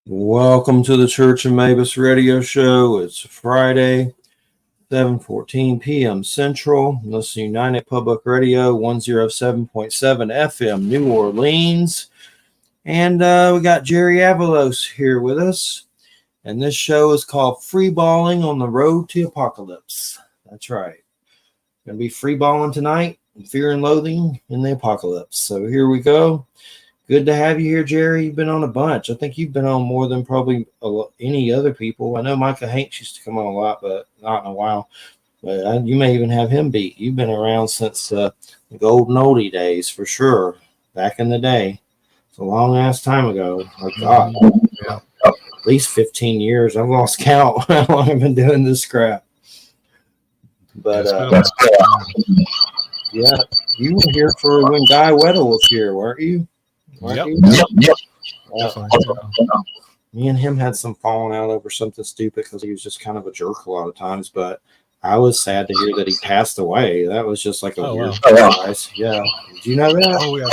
Welcome to the Church of Mabus radio show. It's Friday, 7:14 p.m. Central. Listen to United Public Radio, 107.7 FM, New Orleans. And we got Jerry Avalos here with us. And this show is called Freeballing on the Road to Apocalypse. That's right. Going to be freeballing tonight, fear and loathing in the apocalypse. So here we go. Good to have you here, Jerry. You've been on a bunch. I think you've been on more than probably any other people. I know Micah Hanks used to come on a lot, but not in a while. But you may even have him beat. You've been around since the golden oldie days, for sure. Back in the day. It's a long-ass time ago. Oh, God. Yeah. At least 15 years. I've lost count how long I've been doing this crap. But, yeah, you were here for when Guy Weddle was here, weren't you? Yep. Me and him had some falling out over something stupid because he was just kind of a jerk a lot of times. But I was sad to hear that he passed away. That was just like a weird surprise. Yeah. Did you know that? Oh yeah.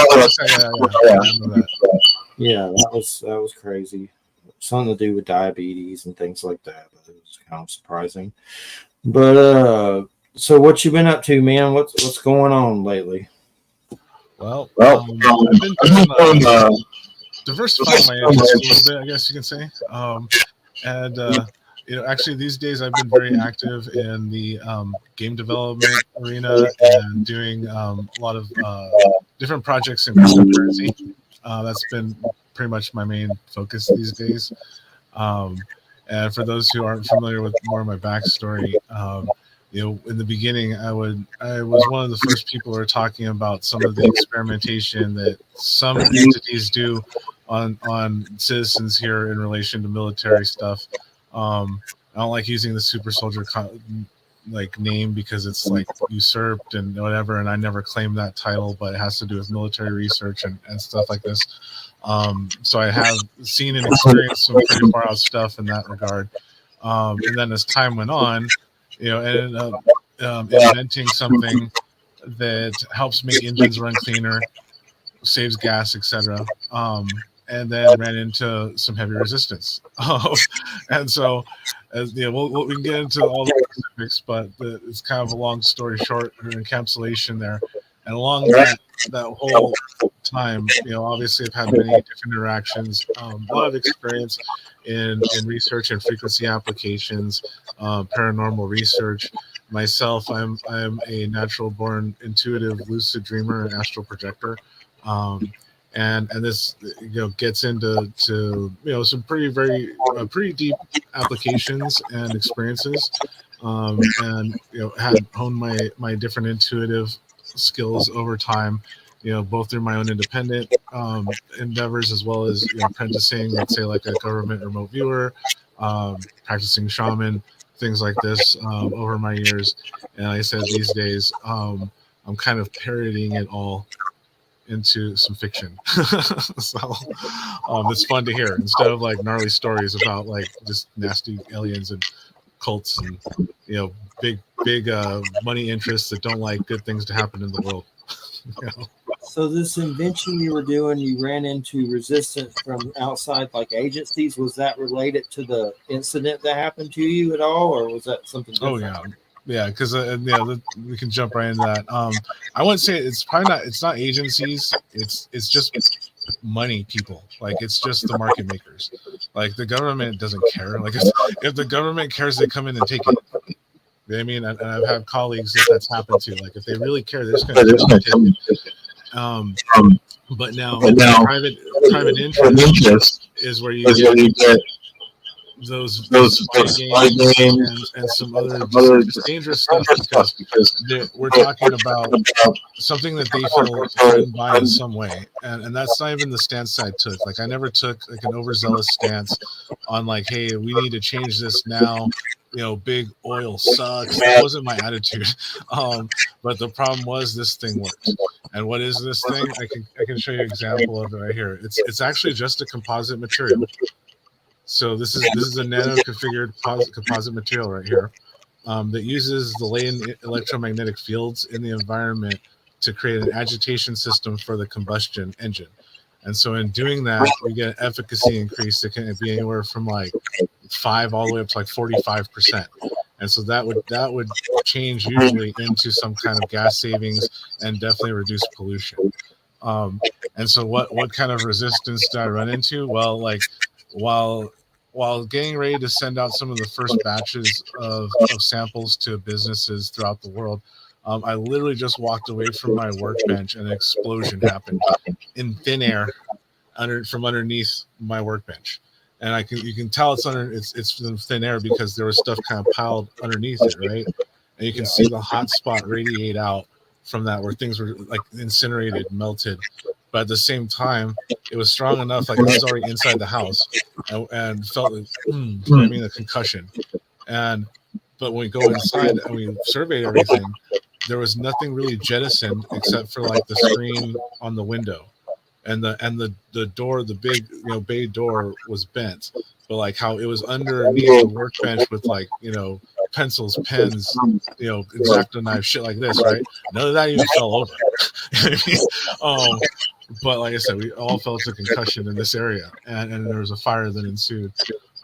Yeah, that was crazy. Something to do with diabetes and things like that. But it was kind of surprising. But so what you been up to, man? What's going on lately? Well, I've been trying to diversify my interests a little bit, I guess you can say. Actually, these days I've been very active in the game development arena and doing a lot of different projects in cryptocurrency. That's been pretty much my main focus these days. And for those who aren't familiar with more of my backstory, in the beginning, I was one of the first people who were talking about some of the experimentation that some entities do on citizens here in relation to military stuff. I don't like using the super soldier name because it's like usurped and whatever, and I never claimed that title, but it has to do with military research and stuff like this. So I have seen and experienced some pretty far out stuff in that regard. And then as time went on, ended up inventing something that helps make engines run cleaner, saves gas, etc. And then ran into some heavy resistance. And so, we can get into all the specifics, but it's kind of a long story short, an encapsulation there. And along that whole time, obviously I've had many different interactions, a lot of experience in research and frequency applications, paranormal research. Myself, I'm a natural born intuitive lucid dreamer and astral projector. And this gets into some pretty deep applications and experiences, and had honed my different intuitive skills over time, both through my own independent endeavors as well as apprenticing, let's say like a government remote viewer, practicing shaman, things like this over my years. And like I said, these days I'm kind of parodying it all into some fiction. So it's fun to hear instead of like gnarly stories about like just nasty aliens and cults and big money interests that don't like good things to happen in the world. So this invention you were doing, you ran into resistance from outside like agencies. Was that related to the incident that happened to you at all, or was that something different? Oh yeah, because we can jump right into that. I wouldn't say it's not agencies. It's just money people. Like it's just the market makers. Like the government doesn't care. Like if the government cares, they come in and take it. You know what I mean? And I've had colleagues that's happened to. Like if they really care, they're just going to take it. But now private interest is where you get those spy games and some other just dangerous stuff because we're talking about something that they feel threatened by in some way, and that's not even the stance I took. Like I never took like an overzealous stance on like, hey, we need to change this now. Big oil sucks. That wasn't my attitude. But the problem was this thing worked. And what is this thing? I can show you an example of it right here. It's actually just a composite material. So this is a nano configured composite material right here that uses the latent electromagnetic fields in the environment to create an agitation system for the combustion engine. And so in doing that, we get an efficacy increase that can be anywhere from like 5 all the way up to like 45%. And so that would change usually into some kind of gas savings and definitely reduce pollution. And so what kind of resistance did I run into? Well, like while getting ready to send out some of the first batches of samples to businesses throughout the world, I literally just walked away from my workbench and an explosion happened in thin air from underneath my workbench. And you can tell it's in thin air because there was stuff kind of piled underneath it, right? And you can see the hot spot radiate out from that where things were like incinerated, melted. But at the same time, it was strong enough, like I was already inside the house and felt a concussion. But when we go inside and we surveyed everything, there was nothing really jettisoned except for like the screen on the window. And the door, the big bay door was bent, but like how it was underneath the workbench with like pencils, pens, X-Acto knives, shit like this, right? None of that even fell over. But like I said, we all felt a concussion in this area, and there was a fire that ensued.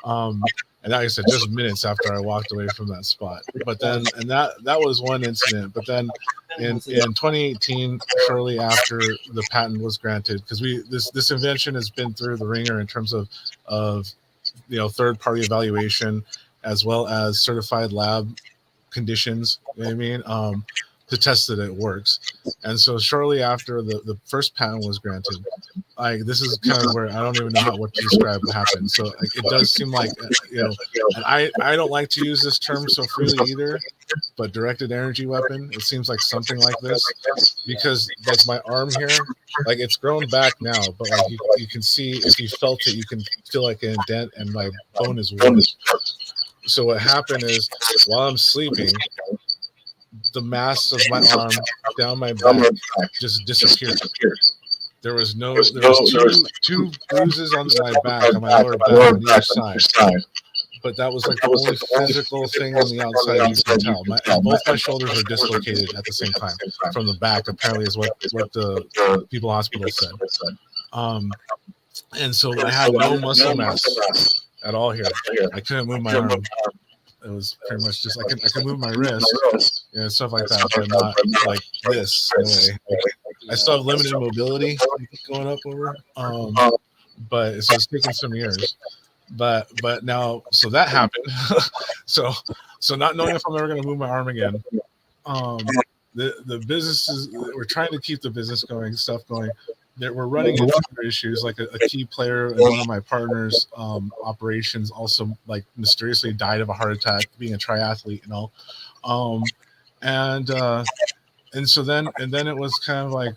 And like I said, just minutes after I walked away from that spot. But then, and that was one incident. But then in 2018, shortly after the patent was granted, because this invention has been through the ringer in terms of third-party evaluation as well as certified lab conditions, you know what I mean, to test that it works. And so shortly after the first patent was granted, this is kind of where I don't even know what to describe what happened. So it does seem like, and I don't like to use this term so freely either, but directed energy weapon, it seems like something like this, because like my arm here, like it's grown back now, but like you can see, if you felt it, you can feel like an indent and my bone is warped. So what happened is while I'm sleeping, the mass of my arm down my back just disappeared. There was two bruises on my back, on my lower back on either side. But that was like the only physical thing on the outside you can tell. Both my shoulders are dislocated at the same time from the back, apparently is what the people hospital said. And so I had no muscle mass at all here. I couldn't move my arm. It was pretty much just I could move my wrist, stuff like that, but not like this. Anyway, I still have limited mobility going up over, but so it's taken some years. But now, so that happened. so not knowing if I'm ever going to move my arm again. The businesses, we're trying to keep the business going, stuff going. We're running into other issues, like a key player in one of my partners' operations also like mysteriously died of a heart attack, being a triathlete and all. And so then it was kind of like,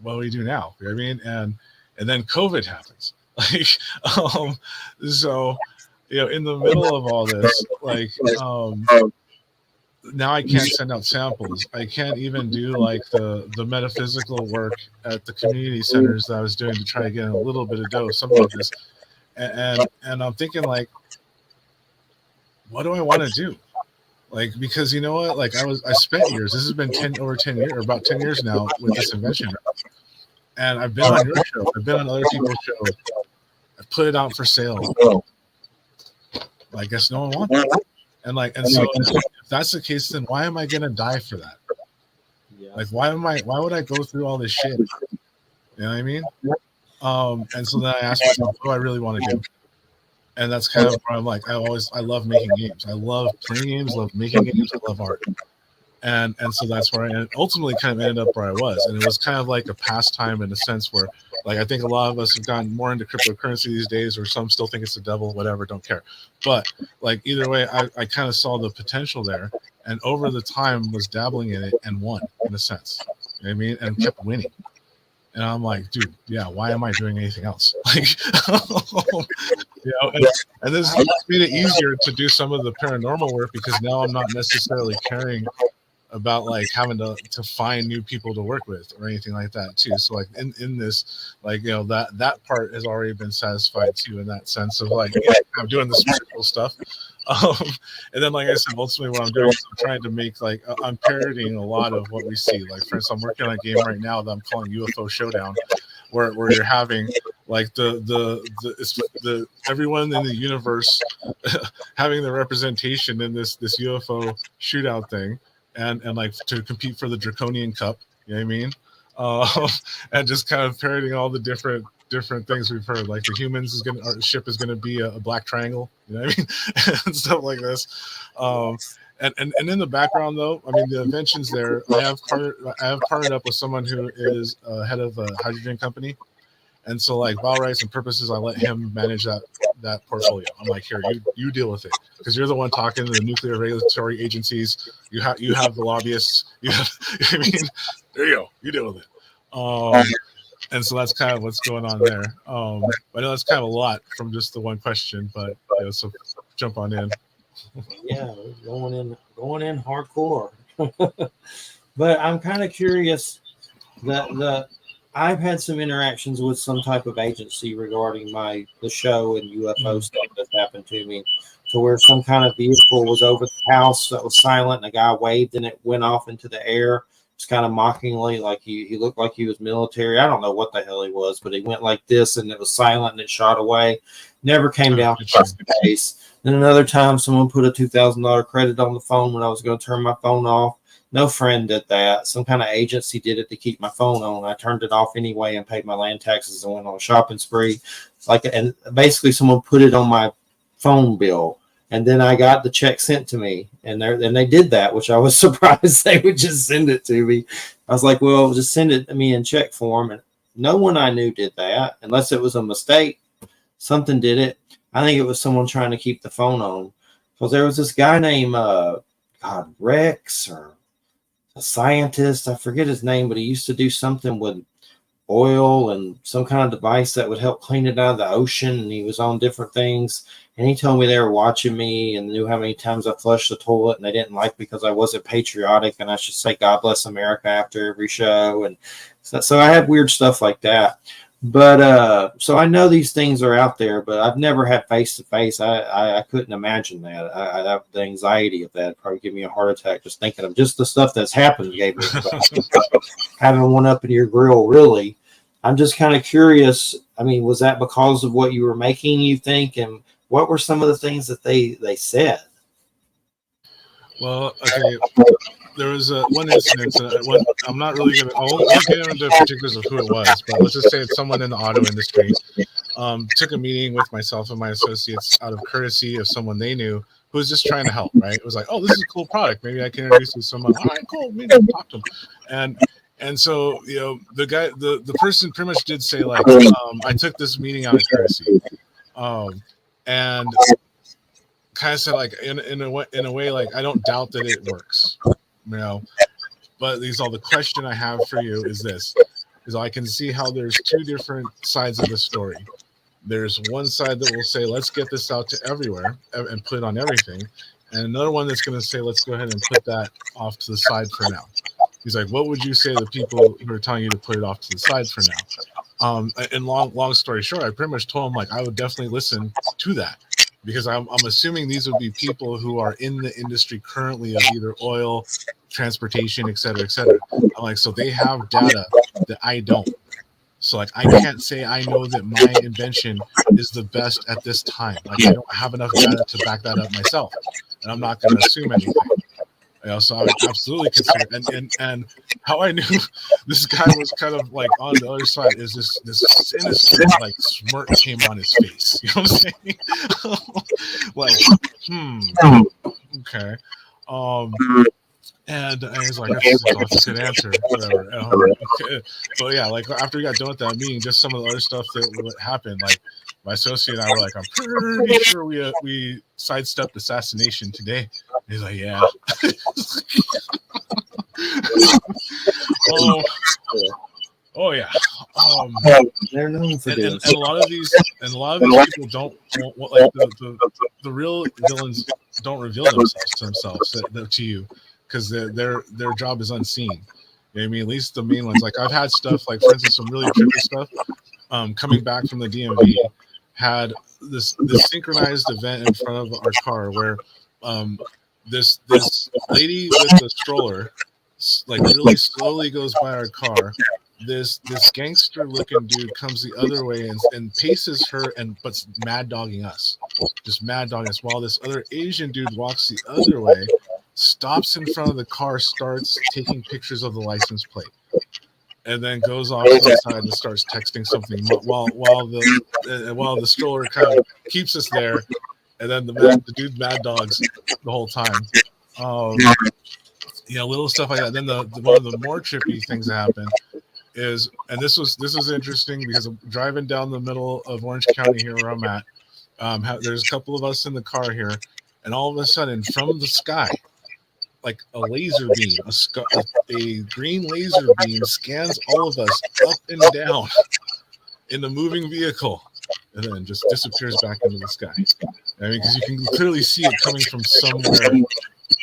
what do we do now? You know what I mean? And then COVID happens. Like, so in the middle of all this, like, now I can't send out samples. I can't even do like the metaphysical work at the community centers that I was doing to try to get a little bit of dose, something like this. And I'm thinking like, what do I want to do? Like, because you know what? Like I spent years. This has been over 10 years, or about 10 years now with this invention. And I've been on your show. I've been on other people's shows. I've put it out for sale. I guess no one wants it. And so if that's the case, then why am I gonna die for that? Like why would I go through all this shit? You know what I mean? And so then I asked myself, what do I really want to do? And that's kind of where I'm like, I love making games. I love playing games, love making games, I love art. And so that's where I ultimately kind of ended up where I was. And it was kind of like a pastime in a sense where, like, I think a lot of us have gotten more into cryptocurrency these days, or some still think it's the devil, whatever, don't care. But like either way, I kind of saw the potential there, and over the time was dabbling in it and won in a sense. You know what I mean? And kept winning. And I'm like, dude, yeah, why am I doing anything else? Like, and this made it easier to do some of the paranormal work because now I'm not necessarily caring about like having to find new people to work with or anything like that too. So like in this, like, that part has already been satisfied too, in that sense of like, I'm doing the spiritual stuff. And then, like I said, ultimately what I'm doing is I'm trying to make, like, I'm parodying a lot of what we see. Like, for instance, I'm working on a game right now that I'm calling UFO Showdown, where you're having like the everyone in the universe having the representation in this UFO shootout thing, and like to compete for the Draconian Cup. You know what I mean? And just kind of parodying all the different things we've heard, like the humans our ship is gonna be a black triangle. You know what I mean? And stuff like this. And in the background, though, I mean, the inventions there. I have partnered up with someone who is head of a hydrogen company, and so like while rights and purposes, I let him manage that portfolio. I'm like, here, you deal with it, because you're the one talking to the nuclear regulatory agencies. You have the lobbyists. You have, I mean, there you go. You deal with it. And so that's kind of what's going on there. I know that's kind of a lot from just the one question, but so jump on in. Yeah, going in hardcore. But I'm kind of curious that I've had some interactions with some type of agency regarding the show and UFO stuff that's happened to me, to where some kind of vehicle was over the house that was silent, and a guy waved and it went off into the air. It's kind of mockingly, like he looked like he was military. I don't know what the hell he was, but he went like this and it was silent and it shot away. Never came down to the case. Then another time, someone put a $2,000 credit on the phone when I was going to turn my phone off. No friend did that. Some kind of agency did it to keep my phone on. I turned it off anyway and paid my land taxes and went on a shopping spree. And basically, someone put it on my phone bill, and then I got the check sent to me. And they did that, which I was surprised they would just send it to me. I was like, well, just send it to me in check form. And no one I knew did that, unless it was a mistake. Something did it. I think it was someone trying to keep the phone on. Because there was this guy named Rex, or a scientist. I forget his name, but he used to do something with oil and some kind of device that would help clean it out of the ocean. And he was on different things. And he told me they were watching me and knew how many times I flushed the toilet, and they didn't like because I wasn't patriotic and I should say God bless America after every show. And so I had weird stuff like that. But so I know these things are out there, but I've never had face to face. I couldn't imagine that. The anxiety of that probably give me a heart attack just thinking of just the stuff that's happened. Gave me having one up in your grill. Really, I'm just kind of curious. I mean, was that because of what you were making? You think, and what were some of the things that they said? Well, okay. There was one incident. I'm not really going to. I won't get into particulars of who it was, but let's just say it's someone in the auto industry. Took a meeting with myself and my associates out of courtesy of someone they knew who was just trying to help. Right? It was like, oh, this is a cool product. Maybe I can introduce you to someone. All right, cool. Maybe talk to them. And so the guy, the person pretty much did say like, I took this meeting out of courtesy, and kind of said like in a way like I don't doubt that it works. But the question I have for you is I can see how there's two different sides of the story. There's one side that will say, let's get this out to everywhere and put it on everything. And another one that's going to say, let's go ahead and put that off to the side for now. He's like, what would you say to the people who are telling you to put it off to the side for now? And long story short, I pretty much told him like, I would definitely listen to that. Because I'm assuming these would be people who are in the industry currently of either oil, transportation, et cetera, et cetera. I'm like, so they have data that I don't. So like, I can't say I know that my invention is the best at this time. Like, I don't have enough data to back that up myself, and I'm not going to assume anything. So I would absolutely consider. And how I knew this guy was kind of like on the other side is this sinister like smirk came on his face. You know what I'm saying? Like, okay. And he's like, that's a good answer, whatever. Okay. But yeah, like after we got done with that meeting, just some of the other stuff that happened, like my associate and I were like, I'm pretty sure we sidestepped assassination today. He's like, yeah. Oh yeah. They're known for this. And a lot of these people don't like the real villains don't reveal themselves to you, because their job is unseen. You know what I mean? At least the main ones. Like I've had stuff like, for instance, some really tricky stuff. Coming back from the DMV, had this synchronized event in front of our car where this lady with the stroller like really slowly goes by our car, this gangster looking dude comes the other way and paces her and but's mad dogging us, just mad dogging us, while this other Asian dude walks the other way, stops in front of the car, starts taking pictures of the license plate, and then goes off to the side and starts texting something while the stroller kind of keeps us there, and then the dude mad dogs the whole time. Little stuff like that. Then the one of the more trippy things that happened is, and this was interesting because I'm driving down the middle of Orange County here where I'm at. There's a couple of us in the car here, and all of a sudden from the sky, like a laser beam, a green laser beam scans all of us up and down in the moving vehicle, and then just disappears back into the sky. I mean, because you can clearly see it coming from somewhere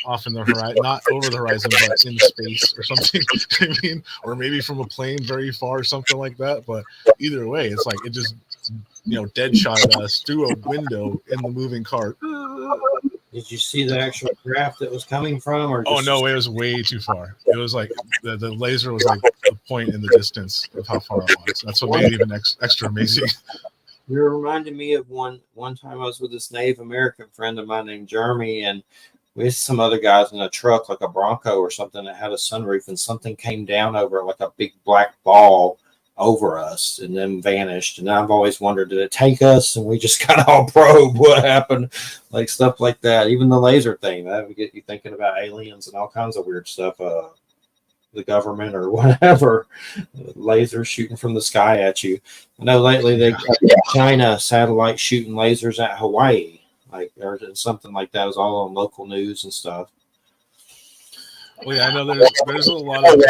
off in the horizon, not over the horizon, but in space or something. I mean, or maybe from a plane very far or something like that. But either way, it's like it just, dead shot us through a window in the moving car. Did you see the actual craft that was coming from? Or just... Oh no, it was way too far. It was like the laser was like a point in the distance of how far it was. That's what made it even extra amazing. You're reminding me of one time I was with this Native American friend of mine named Jeremy, and we had some other guys in a truck, like a Bronco or something, that had a sunroof, and something came down over like a big black ball over us and then vanished. And I've always wondered, did it take us? And we just kind of all probe what happened, like stuff like that. Even the laser thing, that would get you thinking about aliens and all kinds of weird stuff. The government or whatever, lasers shooting from the sky at you. I know lately they got China satellite shooting lasers at Hawaii, like, or something like that. It was all on local news and stuff. Well, yeah, I know there's a lot of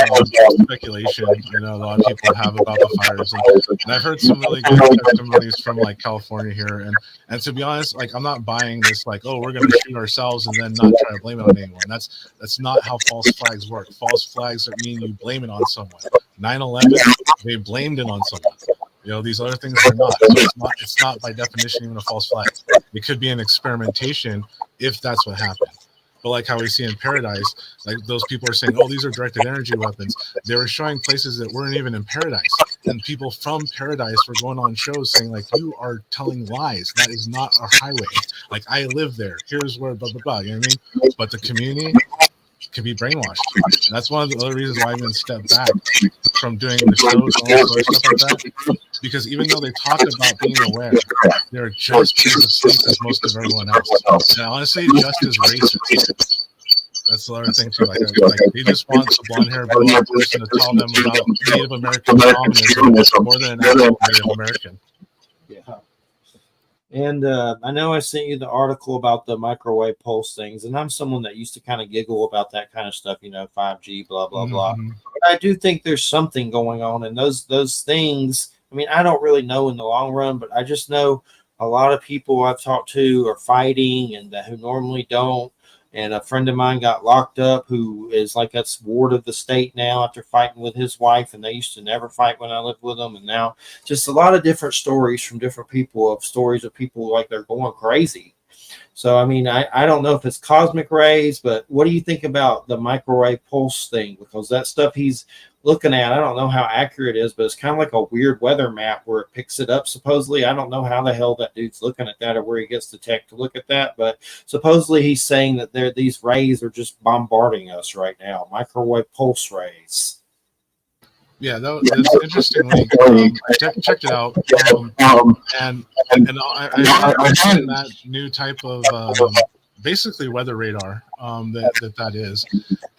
speculation, a lot of people have about the fires, and I've heard some really good testimonies from like California here, and to be honest, like I'm not buying this like, oh, we're going to shoot ourselves and then not try to blame it on anyone. That's not how false flags work. False flags mean you blame it on someone. 9/11, they blamed it on someone. These other things are not. So it's not by definition even a false flag. It could be an experimentation if that's what happened. But like how we see in Paradise, like those people are saying, oh, these are directed energy weapons. They were showing places that weren't even in Paradise. And people from Paradise were going on shows saying, like, you are telling lies. That is not our highway. Like, I live there. Here's where blah, blah, blah. You know what I mean? But the community can be brainwashed. And that's one of the other reasons why I've been stepped back from doing the shows and all sorts of stuff like that. Because even though they talk about being aware, they're just as asleep as most of everyone else. And honestly, just as racist. That's the other thing too. Like they just want a blonde-haired blue-eyed person to tell them about Native American shamanism more than an actual Native American. Yeah. And I know I sent you the article about the microwave pulse things, and I'm someone that used to kind of giggle about that kind of stuff, 5G, blah, blah, blah. But I do think there's something going on, and those things, I mean, I don't really know in the long run, but I just know a lot of people I've talked to are fighting and who normally don't. And a friend of mine got locked up who is like that's ward of the state now after fighting with his wife. And they used to never fight when I lived with them. And now just a lot of different stories from different people of stories of people like they're going crazy. So, I mean, I don't know if it's cosmic rays, but what do you think about the microwave pulse thing? Because that stuff he's looking at, I don't know how accurate it is, but it's kind of like a weird weather map where it picks it up, supposedly. I don't know how the hell that dude's looking at that or where he gets the tech to look at that, but supposedly he's saying that these rays are just bombarding us right now, microwave pulse rays. Yeah, that's interesting link. I checked it out, and I found that new type of basically weather radar that is,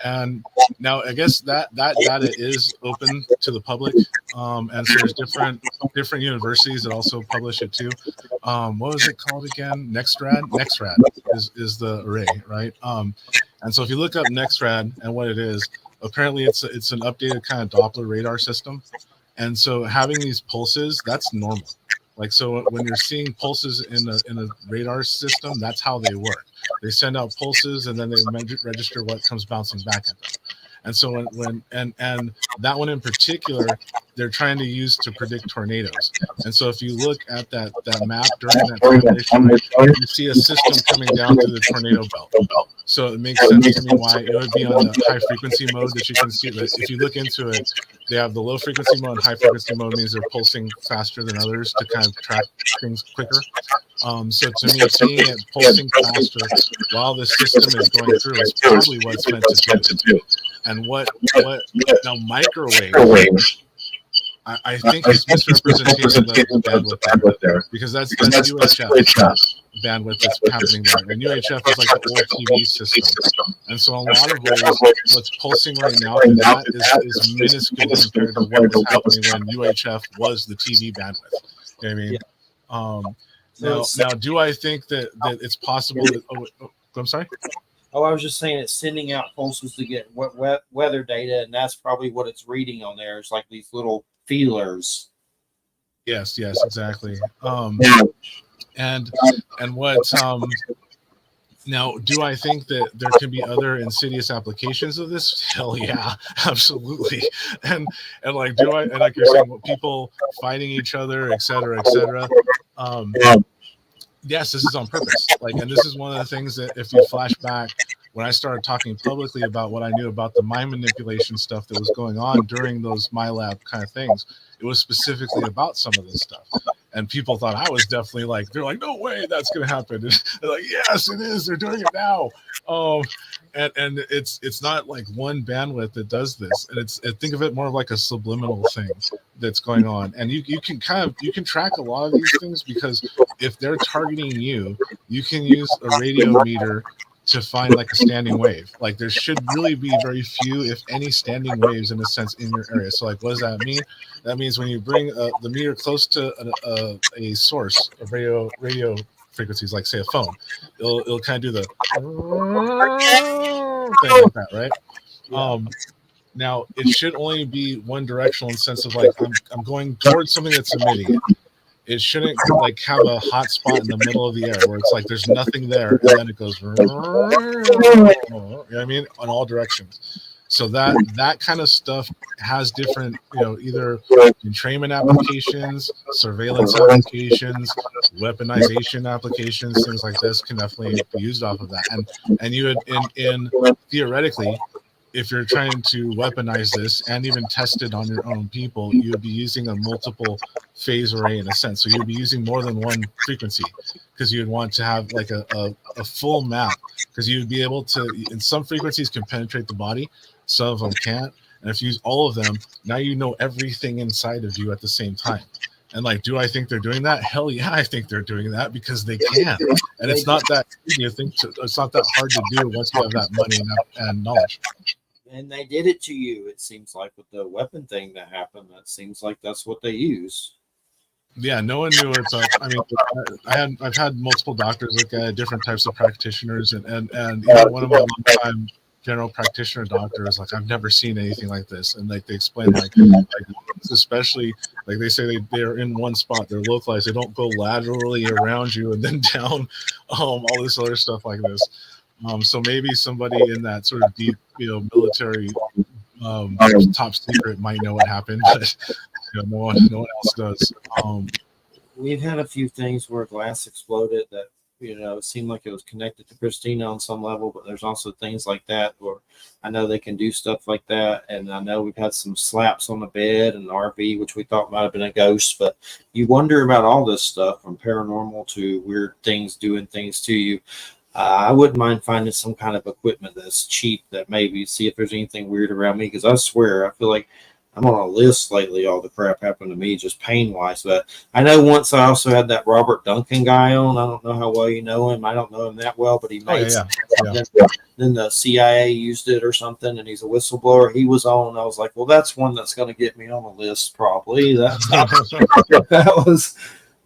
and now I guess that data is open to the public, and so there's different universities that also publish it too. What was it called again? NextRad is the array, right? And so if you look up NextRad and what it is. Apparently, it's an updated kind of Doppler radar system, and so having these pulses, that's normal. Like so, when you're seeing pulses in a radar system, that's how they work. They send out pulses, and then they register what comes bouncing back at them. And so and that one in particular, they're trying to use to predict tornadoes. And so if you look at that map during that time, you see a system coming down through the tornado belt. So it makes sense to me why it would be on the high frequency mode that you can see. But if you look into it, they have the low frequency mode and high frequency mode means they're pulsing faster than others to kind of track things quicker. So to me, seeing it pulsing faster while the system is going through is probably what it's meant to do. And what now microwave, I think it's misrepresentation of the bandwidth there, because that's UHF bandwidth that's happening there. And UHF is like the old TV system. And so in a lot of ways, what's pulsing right now through that is minuscule compared to what was happening when UHF was the TV bandwidth. You know what I mean? Now, do I think that it's possible that, I'm sorry? Oh, I was just saying it's sending out pulses to get weather data, and that's probably what it's reading on there. It's like these little feelers. Yes, exactly. And what now, do I think that there can be other insidious applications of this? Hell yeah, absolutely. And like, do I, and like you're saying, people fighting each other, et cetera, et cetera. Yes, this is on purpose. Like, and this is one of the things that if you flash back when I started talking publicly about what I knew about the mind manipulation stuff that was going on during those MyLab kind of things, it was specifically about some of this stuff. And people thought I was definitely like, they're like, no way that's going to happen. And they're like, yes, it is. They're doing it now. And it's not like one bandwidth that does this. And think of it more of like a subliminal thing that's going on. And you can track a lot of these things, because if they're targeting you, you can use a radio meter to find like a standing wave. Like, there should really be very few, if any, standing waves in a sense in your area. So like, what does that mean? That means when you bring the meter close to a source of radio frequencies, like say a phone, it'll kind of do the thing like that, right? Yeah. Now it should only be one directional in the sense of like, I'm going towards something that's emitting it. It shouldn't like have a hot spot in the middle of the air where it's like there's nothing there, and then it goes, you know what I mean, on all directions. So that kind of stuff has different, either entrainment applications, surveillance applications, weaponization applications, things like this can definitely be used off of that. And you would in theoretically, if you're trying to weaponize this and even test it on your own people, you would be using a multiple phase array in a sense. So you'd be using more than one frequency, because you'd want to have like a full map, because you'd be able to, and some frequencies can penetrate the body, some of them can't. And if you use all of them, now you know everything inside of you at the same time. And like, do I think they're doing that? Hell yeah, I think they're doing that, because they can. And it's not that it's not that hard to do once you have that money and knowledge. And they did it to you, it seems like, with the weapon thing that happened. That seems like that's what they use. Yeah, no one knew it. I mean, I've had multiple doctors look at different types of practitioners, and one of my longtime general practitioner doctors, like, I've never seen anything like this. And like, they explain like especially like they say they're in one spot, they're localized, they don't go laterally around you and then down, all this other stuff like this. So maybe somebody in that sort of deep, military top secret might know what happened, but no one else does. We've had a few things where glass exploded that it seemed like it was connected to Christina on some level, but there's also things like that where I know they can do stuff like that. And I know we've had some slaps on the bed and RV, which we thought might have been a ghost, but you wonder about all this stuff, from paranormal to weird things doing things to you. I wouldn't mind finding some kind of equipment that's cheap, that maybe see if there's anything weird around me, because I swear I feel like I'm on a list lately. All the crap happened to me, just pain-wise. But I know once I also had that Robert Duncan guy on. I don't know how well you know him. I don't know him that well, but he made something. Then the CIA used it or something, and he's a whistleblower. He was on, and I was like, well, that's one that's going to get me on the list probably. That was.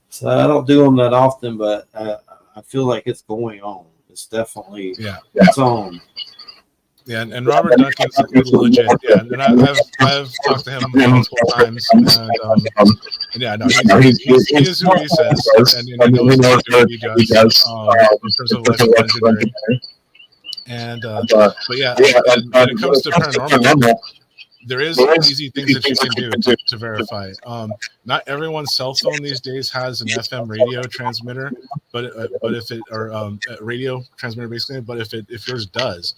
So I don't do them that often, but I feel like it's going on. It's definitely it's on. Yeah, and Robert Duncan's legit. Yeah, and I've talked to him multiple times, and he is who he says, and he knows what he does in terms of electrical engineering. And but yeah, and when it comes to paranormal, there is easy things that you can do to verify. Not everyone's cell phone these days has an FM radio transmitter, but if it or a radio transmitter basically, but if yours does,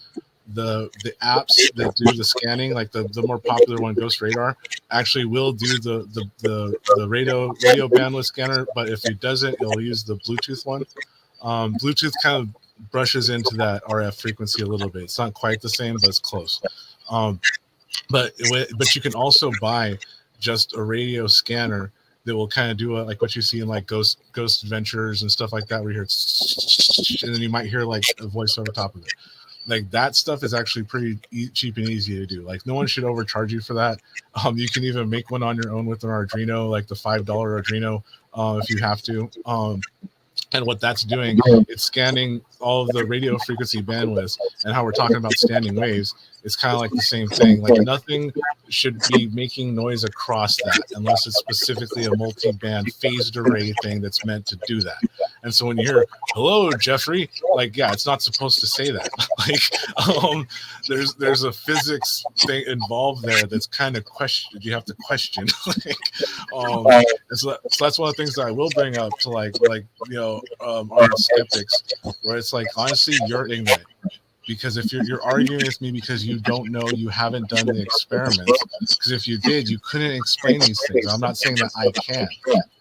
the apps that do the scanning, like the more popular one, Ghost Radar, actually will do the radio bandwidth scanner. But if it doesn't, it'll use the Bluetooth one. Bluetooth kind of brushes into that RF frequency a little bit. It's not quite the same, but it's close. But you can also buy just a radio scanner that will kind of do like what you see in like Ghost Adventures and stuff like that, where you hear, and then you might hear like a voice over top of it. Like that stuff is actually pretty cheap and easy to do. Like no one should overcharge you for that. You can even make one on your own with an Arduino, like the $5 Arduino, if you have to. And what that's doing, it's scanning all of the radio frequency bandwidths, and how we're talking about standing waves. It's kind of like the same thing. Like nothing should be making noise across that unless it's specifically a multi-band phased array thing that's meant to do that. And so when you hear "Hello, Jeffrey," like yeah, it's not supposed to say that. Like there's a physics thing involved there that's kind of you have to question. Like, so that's one of the things that I will bring up to like our skeptics, where it's like honestly you're ignorant. Because if you're arguing with me because you don't know, you haven't done the experiments. Because if you did, you couldn't explain these things. I'm not saying that I can,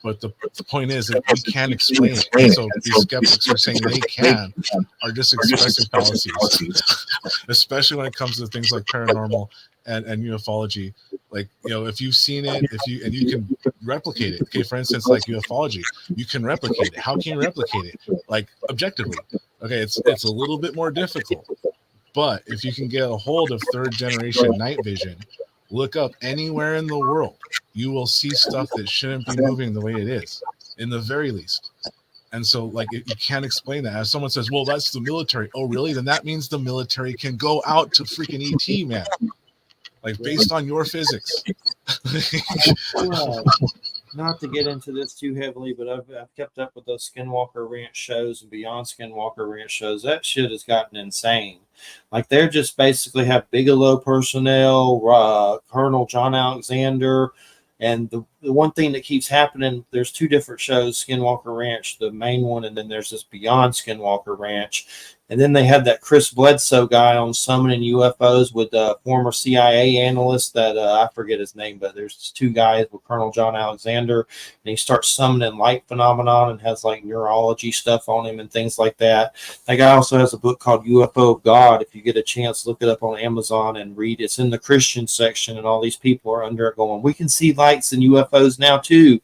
but the point is that we can explain it. And so these skeptics are saying they can, are just expressing fallacies, especially when it comes to things like paranormal and ufology. Like if you've seen it, and you can replicate it. Okay, for instance, like ufology, you can replicate it. How can you replicate it? Like objectively. Okay, it's a little bit more difficult, but if you can get a hold of third generation night vision, look up anywhere in the world, you will see stuff that shouldn't be moving the way it is, in the very least. And so, like, you can't explain that. As someone says, "Well, that's the military." Oh, really? Then that means the military can go out to freaking ET, man. Like based on your physics. Well, not to get into this too heavily, but I've kept up with those Skinwalker Ranch shows and beyond Skinwalker Ranch shows. That shit has gotten insane. Like they're just basically have Bigelow personnel, Colonel John Alexander, and the one thing that keeps happening, there's two different shows, Skinwalker Ranch, the main one, and then there's this Beyond Skinwalker Ranch. And then they had that Chris Bledsoe guy on Summoning UFOs with a former CIA analyst that I forget his name, but there's two guys with Colonel John Alexander, and he starts summoning light phenomenon and has like neurology stuff on him and things like that. That guy also has a book called UFO of God. If you get a chance, look it up on Amazon and read. It's in the Christian section, and all these people are under it going, we can see lights in UFOs now too.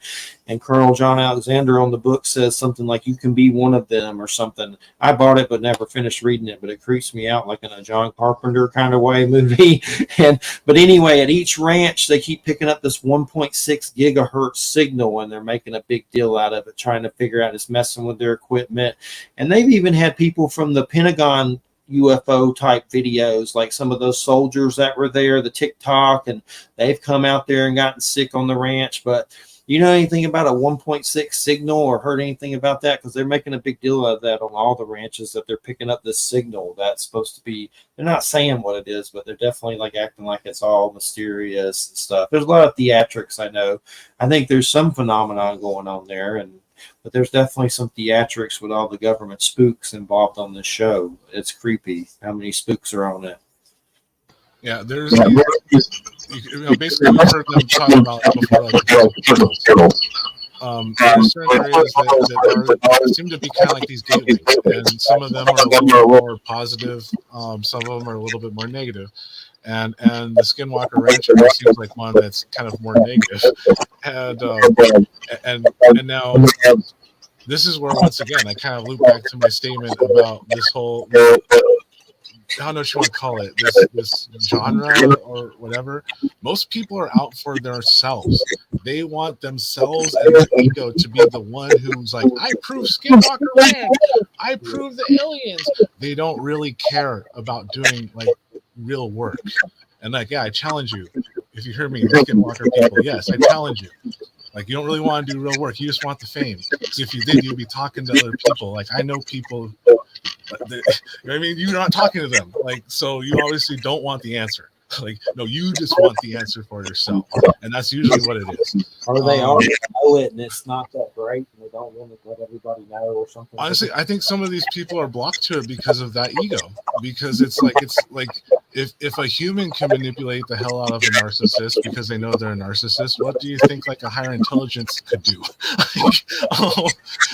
And Colonel John Alexander on the book says something like, you can be one of them or something. I bought it but never finished reading it, but it creeps me out like in a John Carpenter kind of way movie. But anyway, at each ranch, they keep picking up this 1.6 gigahertz signal, and they're making a big deal out of it, trying to figure out it's messing with their equipment. And they've even had people from the Pentagon UFO type videos, like some of those soldiers that were there, the TikTok, and they've come out there and gotten sick on the ranch. But you know anything about a 1.6 signal or heard anything about that? Because they're making a big deal out of that on all the ranches, that they're picking up this signal that's supposed to be, they're not saying what it is, but they're definitely like acting like it's all mysterious and stuff. There's a lot of theatrics, I know. I think there's some phenomenon going on there, but there's definitely some theatrics with all the government spooks involved on this show. It's creepy how many spooks are on it. Yeah, there's basically we've heard them talk about before, like portals. There's certain areas that seem to be kind of like these gateways, and some of them are a little bit more positive, some of them are a little bit more negative. And the Skinwalker Ranch seems like one that's kind of more negative. And now this is where, once again, I kind of loop back to my statement about this whole, I don't know what you want to call it, this genre or whatever. Most people are out for themselves. They want themselves and their ego to be the one who's like, I prove Skinwalker Ranch, I prove the aliens. They don't really care about doing like real work. And like, yeah, I challenge you. If you hear me, Skinwalker people, yes, I challenge you. Like, you don't really want to do real work. You just want the fame. Because if you did, you'd be talking to other people. Like, I know people I mean, you're not talking to them, like, so you obviously don't want the answer. Like, no, you just want the answer for yourself, and that's usually what it is. Or they already know it, and it's not that great, and they don't want to let everybody know or something. Honestly, I think some of these people are blocked to it because of that ego. Because it's like if a human can manipulate the hell out of a narcissist because they know they're a narcissist, what do you think like a higher intelligence could do?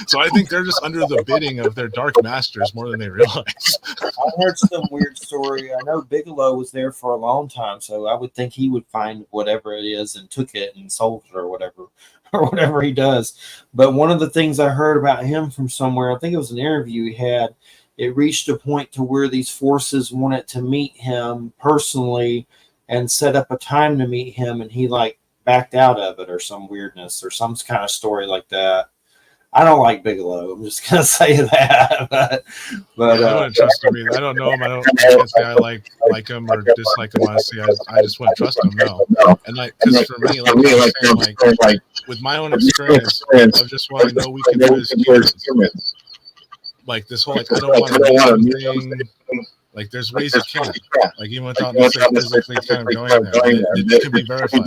So I think they're just under the bidding of their dark masters more than they realize. I heard some weird story. I know Bigelow was there for a long time, so I would think he would find whatever it is and took it and sold it or whatever he does. But one of the things I heard about him from somewhere, I think it was an interview he had, it reached a point to where these forces wanted to meet him personally and set up a time to meet him, and he like backed out of it or some weirdness or some kind of story like that. I don't like Bigelow. I'm just gonna say that, but I wouldn't trust him either. I don't know him. I can't say I like him or dislike him. Honestly, I just wouldn't trust him. No, and like because for me, like with my own experience of just what I know we can do as humans, like this whole like I don't want to thing. Like there's ways you can, like even without necessarily physically kind of going there, it can be verified.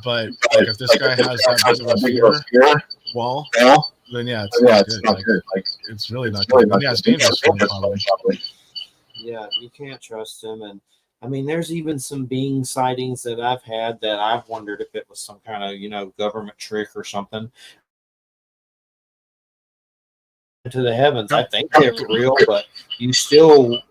But like if this guy has that big of a fear wall, then yeah, it's not good. Like it's really not good. And yeah, it's dangerous for him probably. Yeah, you can't trust him. And I mean, there's even some being sightings that I've had that I've wondered if it was some kind of government trick or something. To the heavens, I think they're real, but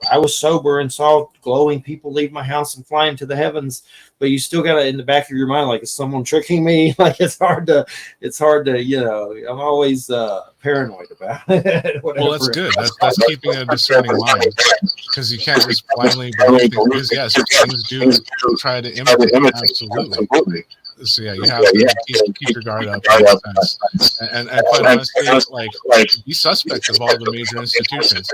I was sober and saw glowing people leave my house and fly into the heavens, but you still got it in the back of your mind, like, is someone tricking me? Like, it's hard to, I'm always paranoid about it. Well, that's good. That's keeping a discerning mind, because you can't just blindly believe things, because yes, things do try to imitate, absolutely. So yeah, you have to keep your guard up, and quite honestly, like be suspect of all the major institutions,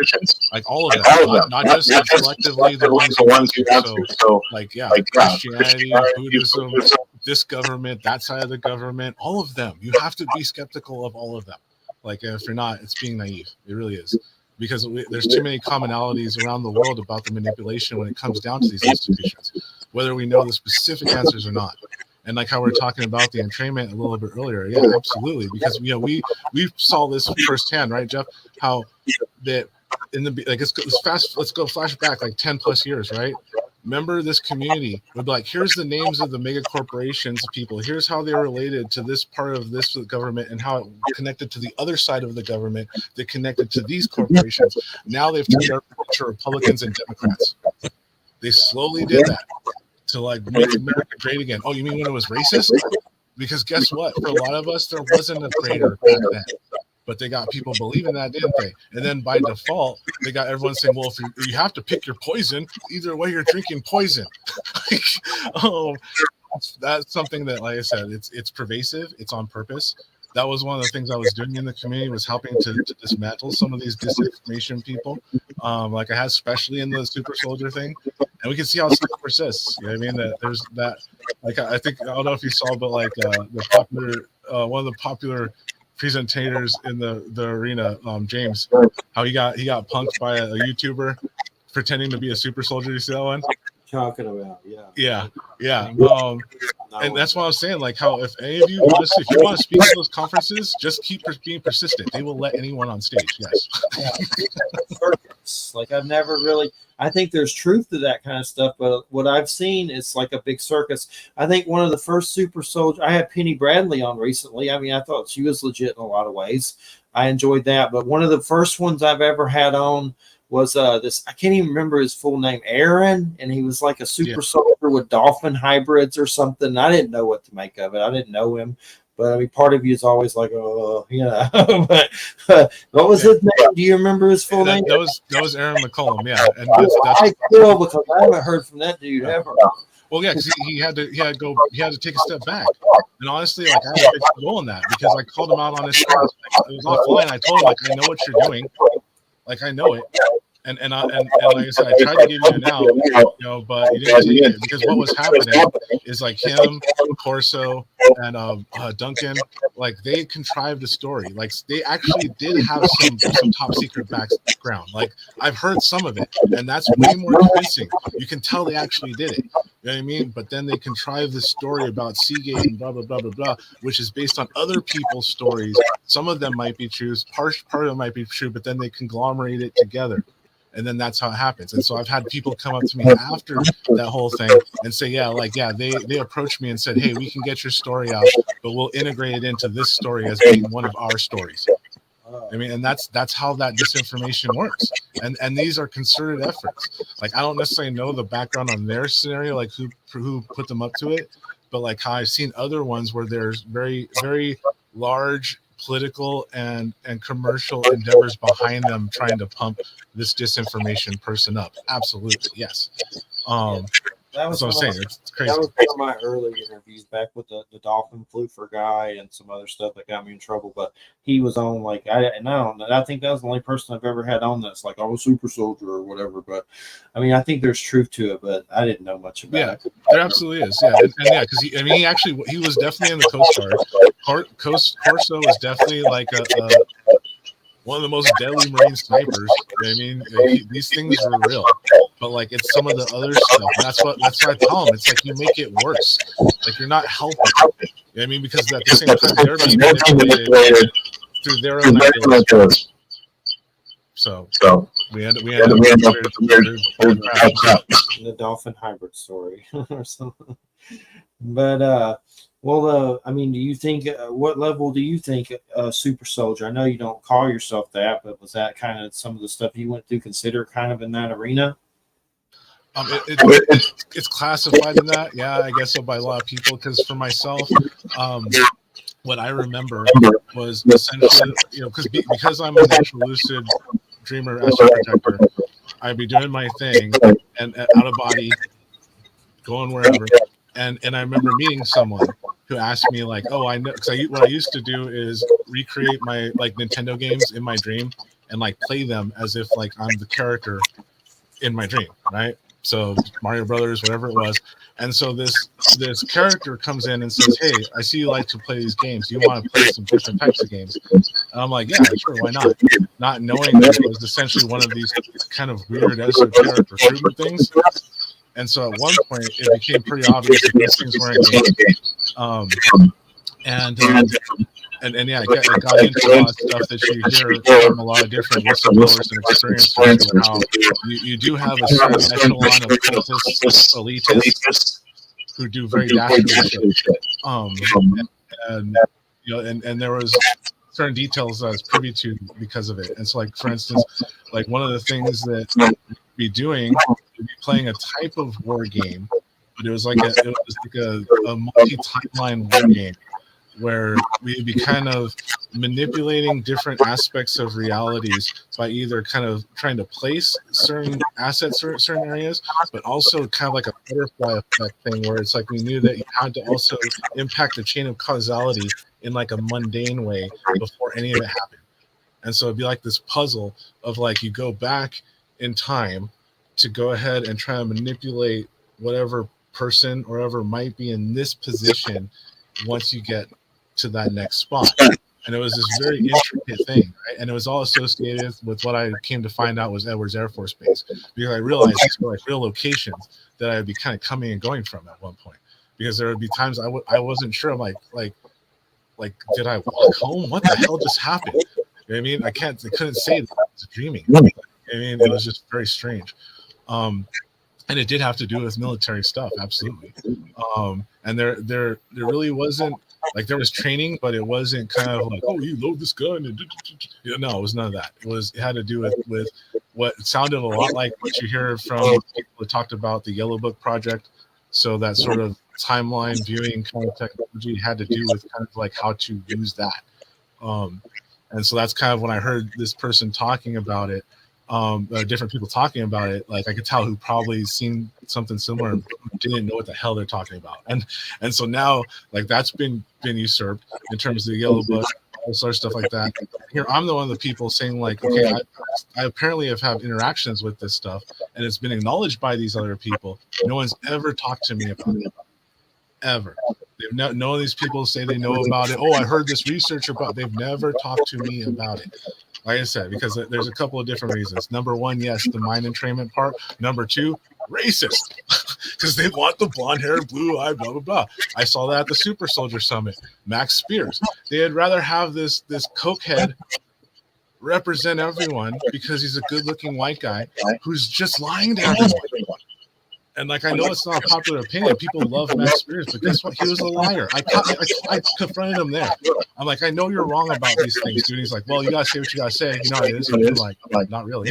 like all of them, not just collectively the ones you want to. So like Christianity, Buddhism, this government, that side of the government, all of them. You have to be skeptical of all of them. Like if you're not, it's being naive. It really is. Because there's too many commonalities around the world about the manipulation when it comes down to these institutions, whether we know the specific answers or not. And like how we're talking about the entrainment a little bit earlier, yeah, absolutely. Because we saw this firsthand, right, Jeff? How that in the like let's go flashback like 10 plus years, right? Remember, this community would be like, here's the names of the mega corporations people. Here's how they're related to this part of this government and how it connected to the other side of the government that connected to these corporations. Now they've turned out to Republicans and Democrats. They slowly did that to like make America great again. Oh, you mean when it was racist? Because guess what? For a lot of us, there wasn't a traitor back then. But they got people believing that, didn't they? And then by default, they got everyone saying, well, if you have to pick your poison, either way you're drinking poison. That's something that, like I said, it's pervasive. It's on purpose. That was one of the things I was doing in the community, was helping to dismantle some of these disinformation people. Like I had, especially in the super soldier thing. And we can see how it still persists. You know what I mean? That there's that, like, I think, I don't know if you saw, but like the popular, one of the popular presentators in the arena, James, how he got punked by a YouTuber pretending to be a super soldier. You see that one? Talking about, yeah. And that's what I was saying, like how if any of you, honestly, if you want to speak at those conferences, just keep being persistent. They will let anyone on stage. Yes. Circus. Like I've never really. I think there's truth to that kind of stuff, but what I've seen is like a big circus. I think one of the first super soldiers, I had Penny Bradley on recently. I mean, I thought she was legit in a lot of ways. I enjoyed that, but one of the first ones I've ever had on was this, I can't even remember his full name, Aaron, and he was like a super soldier with dolphin hybrids or something. I didn't know what to make of it. I didn't know him, but I mean, part of you is always like, but what was his name? Do you remember his full name? That was Aaron McCollum, yeah. And I feel, because I haven't heard from that dude ever. Well, yeah, because he had to take a step back. And honestly, like I had a big role in that, because I called him out on his stuff. It was offline. I told him, like, I know what you're doing. Like, I know it. and like I said, I tried to give you an out, but you didn't take it, because what was happening is like him, Corso, and Duncan, like they contrived a story. Like they actually did have some top secret background. Like I've heard some of it, and that's way more convincing. You can tell they actually did it. You know what I mean? But then they contrive this story about Seagate and blah blah blah blah blah, which is based on other people's stories. Some of them might be true, part of them might be true, but then they conglomerate it together. And then that's how it happens. And so I've had people come up to me after that whole thing and say, they approached me and said, hey, we can get your story out, but we'll integrate it into this story as being one of our stories. I mean, and that's how that disinformation works. And these are concerted efforts. Like, I don't necessarily know the background on their scenario, like who put them up to it, but like how I've seen other ones where there's very, very large political and commercial endeavors behind them trying to pump this disinformation person up. Absolutely, yes. That was what I'm saying. It's crazy. That was one of my early interviews back with the dolphin floofer guy and some other stuff that got me in trouble. But he was on I think that was the only person I've ever had on that's like, I'm a super soldier or whatever. But I mean, I think there's truth to it, but I didn't know much about it. There absolutely is. Yeah, and because he was definitely in the Coast Guard. Corso was definitely like a one of the most deadly Marine snipers. I mean, these things are real, but like it's some of the other stuff. And that's what I tell them. It's like you make it worse. Like you're not helping. You know what I mean? Because at the same time they're being manipulated through their own ideas. So we end up the dolphin hybrid story or something. But I mean, do you think what level do you think a super soldier? I know you don't call yourself that, but was that kind of some of the stuff you went through consider kind of in that arena? It's classified in that, yeah, I guess so, by a lot of people. Because for myself, what I remember was essentially, because I'm a natural lucid dreamer astral projector, I'd be doing my thing and out of body, going wherever. And I remember meeting someone who asked me like, oh, I know, because what I used to do is recreate my like Nintendo games in my dream and like play them as if like I'm the character in my dream, right? So Mario Brothers, whatever it was. And so this character comes in and says, hey, I see you like to play these games. Do you want to play some different types of games? And I'm like, yeah, sure, why not? Not knowing that it was essentially one of these kind of weird esoteric recruitment things. And so at one point, it became pretty obvious that these things weren't games. And yeah, I got into a lot of stuff that you hear from a lot of different whistleblowers and experiencers, and how you do have a certain echelon of cultists, elitists, who do very dastardly shit. And there was certain details I was privy to because of it. And so, like, for instance, like one of the things that we'd be doing, we'd be playing a type of war game, but it was like a multi-timeline war game where we'd be kind of manipulating different aspects of realities by either kind of trying to place certain assets or certain areas, but also kind of like a butterfly effect thing where it's like we knew that you had to also impact the chain of causality in like a mundane way before any of it happened. And so it'd be like this puzzle of like you go back in time to go ahead and try to manipulate whatever person or whoever might be in this position once you get to that next spot. And it was this very intricate thing, right? And it was all associated with what I came to find out was Edwards Air Force Base, because I realized these were like real locations that I'd be kind of coming and going from at one point, because there would be times I wasn't sure. I'm like did I walk home? What the hell just happened? You know what I mean? I couldn't say that I was dreaming. I mean, it was just very strange. And it did have to do with military stuff, absolutely. And there really wasn't, like, there was training, but it wasn't kind of like, oh, you load this gun and no, it was none of that. It had to do with what sounded a lot like what you hear from people who talked about the Yellow Book project. So that sort of timeline viewing kind of technology had to do with kind of like how to use that. And so that's kind of when I heard this person talking about it, different people talking about it, like I could tell who probably seen something similar and didn't know what the hell they're talking about. And so now, like, that's been usurped in terms of the Yellow Book. all sorts of stuff like that. Here, I'm the one of the people saying like, okay, I apparently have had interactions with this stuff, and it's been acknowledged by these other people. No one's ever talked to me about it, ever. None of these people say they know about it. Oh, I heard this research about. They've never talked to me about it. Like I said, because there's a couple of different reasons. Number one, yes, the mind entrainment part. Number two, racist, because they want the blonde hair, blue eye, blah blah blah. I saw that at the Super Soldier Summit. Max Spears. They'd rather have this cokehead represent everyone because he's a good-looking white guy who's just lying to everyone. And like, I know it's not a popular opinion. People love Max Spears, but guess what? He was a liar. I confronted him there. I'm like, I know you're wrong about these things, dude. He's like, well, you gotta say what you gotta say. You know how it is. I'm like, not really.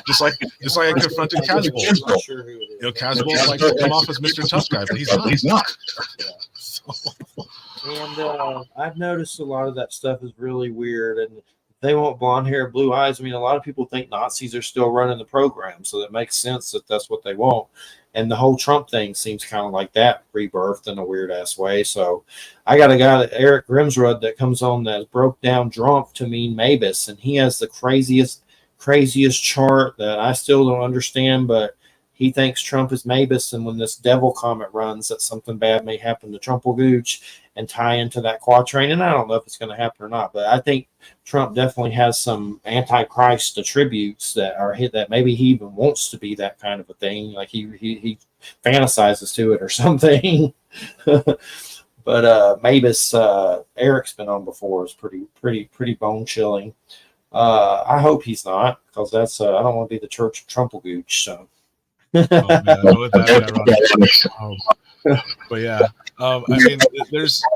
just like I confronted Casbolt. You know, Casbolt likes to come off as Mr. Tough Guy, but he's not. And I've noticed a lot of that stuff is really weird. And they want blonde hair, blue eyes. I mean, a lot of people think Nazis are still running the program, so that makes sense that that's what they want. And the whole Trump thing seems kind of like that, rebirthed in a weird ass way. So I got a guy, Eric Grimsrud, that comes on that broke down Trump to mean Mabus, and he has the craziest chart that I still don't understand, but he thinks Trump is Mabus, and when this devil comet runs, that something bad may happen to Trumpelgooch and tie into that quatrain. And I don't know if it's going to happen or not, but I think Trump definitely has some antichrist attributes that maybe he even wants to be that kind of a thing. Like he fantasizes to it or something. But Mabus, Eric's been on before, is pretty bone chilling. I hope he's not, because that's I don't want to be the Church of Trumpelgooch. So. Oh, man, but yeah, I mean,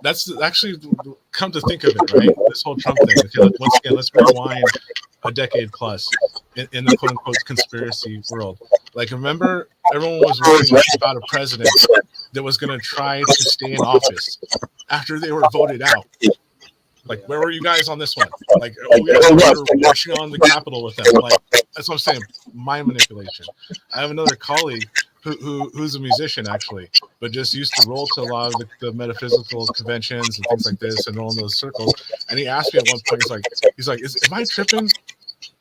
that's actually, come to think of it, right? This whole Trump thing. Okay, once again, let's rewind a decade plus in the quote unquote conspiracy world. Like, remember, everyone was worrying about a president that was going to try to stay in office after they were voted out. Like, where were you guys on this one? Like, we were rushing on the Capitol with them. Like, that's what I'm saying. Mind manipulation. I have another colleague who's a musician, actually, but just used to roll to a lot of the metaphysical conventions and things like this and all those circles. And he asked me at one point, he's like, am I tripping?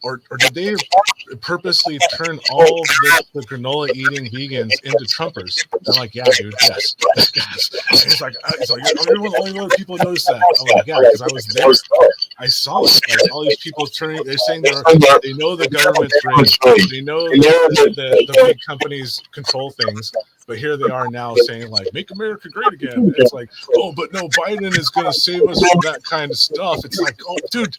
Or did they purposely turn all the granola eating vegans into Trumpers? I'm like, yeah, dude, yes. He's like, you're one of the only other people who noticed that. I'm like, yeah, because I was there. I saw it. Like, all these people turning, they're saying they know the government's rigged. They know the big companies control things. But here they are now saying, like, make America great again. It's like, oh, but no, Biden is going to save us from that kind of stuff. It's like, oh, dude.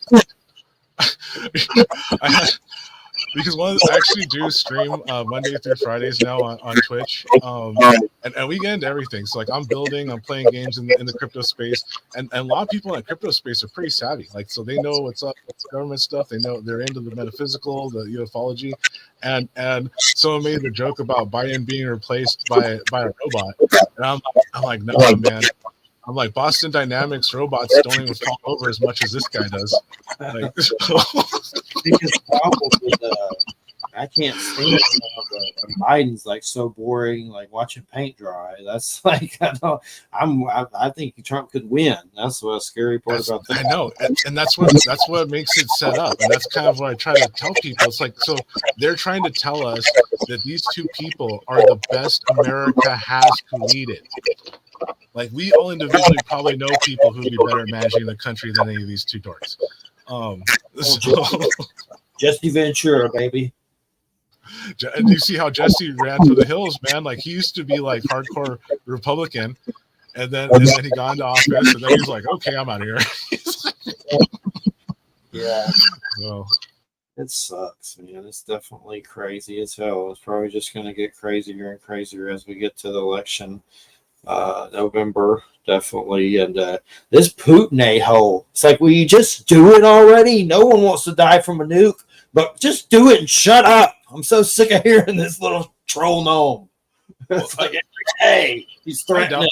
Because I actually do stream Monday through Fridays now on Twitch, and we get into everything. So like, I'm playing games in the crypto space, and a lot of people in the crypto space are pretty savvy. Like, so they know what's up with government stuff. They know, they're into the metaphysical, the ufology, and someone made the joke about Biden being replaced by a robot, and I'm like, no, man. I'm like, Boston Dynamics robots don't even fall over as much as this guy does. Like, I can't stand Biden's like so boring, like watching paint dry. That's like, I think Trump could win. That's the scary part about that. I know, and that's what makes it set up, and that's kind of what I try to tell people. It's like, so they're trying to tell us that these two people are the best America has to lead it. Like, we all individually probably know people who'd be better at managing the country than any of these two dorks. Jesse Ventura, baby. And you see how Jesse ran to the hills, man. Like, he used to be like hardcore Republican, and then he got into office, and then he's like, okay, I'm out of here. Yeah. So it sucks, man. It's definitely crazy as hell. It's probably just going to get crazier and crazier as we get to the election. November, definitely. And this Putin a-hole, it's like, will you just do it already? No one wants to die from a nuke, but just do it and shut up. I'm so sick of hearing this little troll gnome. It's like, hey, he's threatening.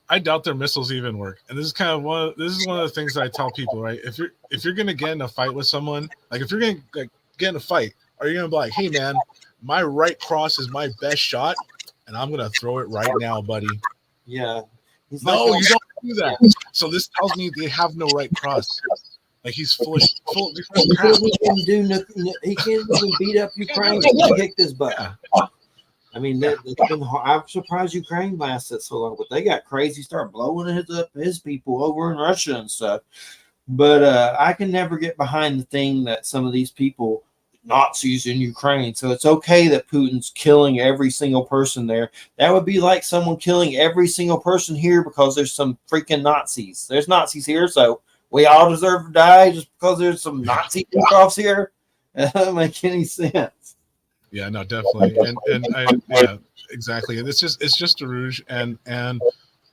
I doubt their missiles even work. And this is kind of one of the things that I tell people, right? If you're gonna get in a fight with someone, like, if you're gonna get in a fight, are you gonna be like, hey man, my right cross is my best shot, and I'm gonna throw it right now, buddy? Yeah. No, you don't do that. So this tells me they have no right cross. Like he's full of He crap. can't he can't even beat up Ukraine. He kicked his butt. Yeah. I mean, I'm surprised Ukraine lasted so long, but they got crazy, start blowing his people over in Russia and stuff. But I can never get behind the thing that some of these people, Nazis in Ukraine. So it's okay that Putin's killing every single person there. That would be like someone killing every single person here because there's some freaking Nazis. There's Nazis here, so we all deserve to die just because there's some Nazi knockoffs here. That doesn't make any sense. Yeah, no, definitely, yeah, exactly. And it's just a rouge, and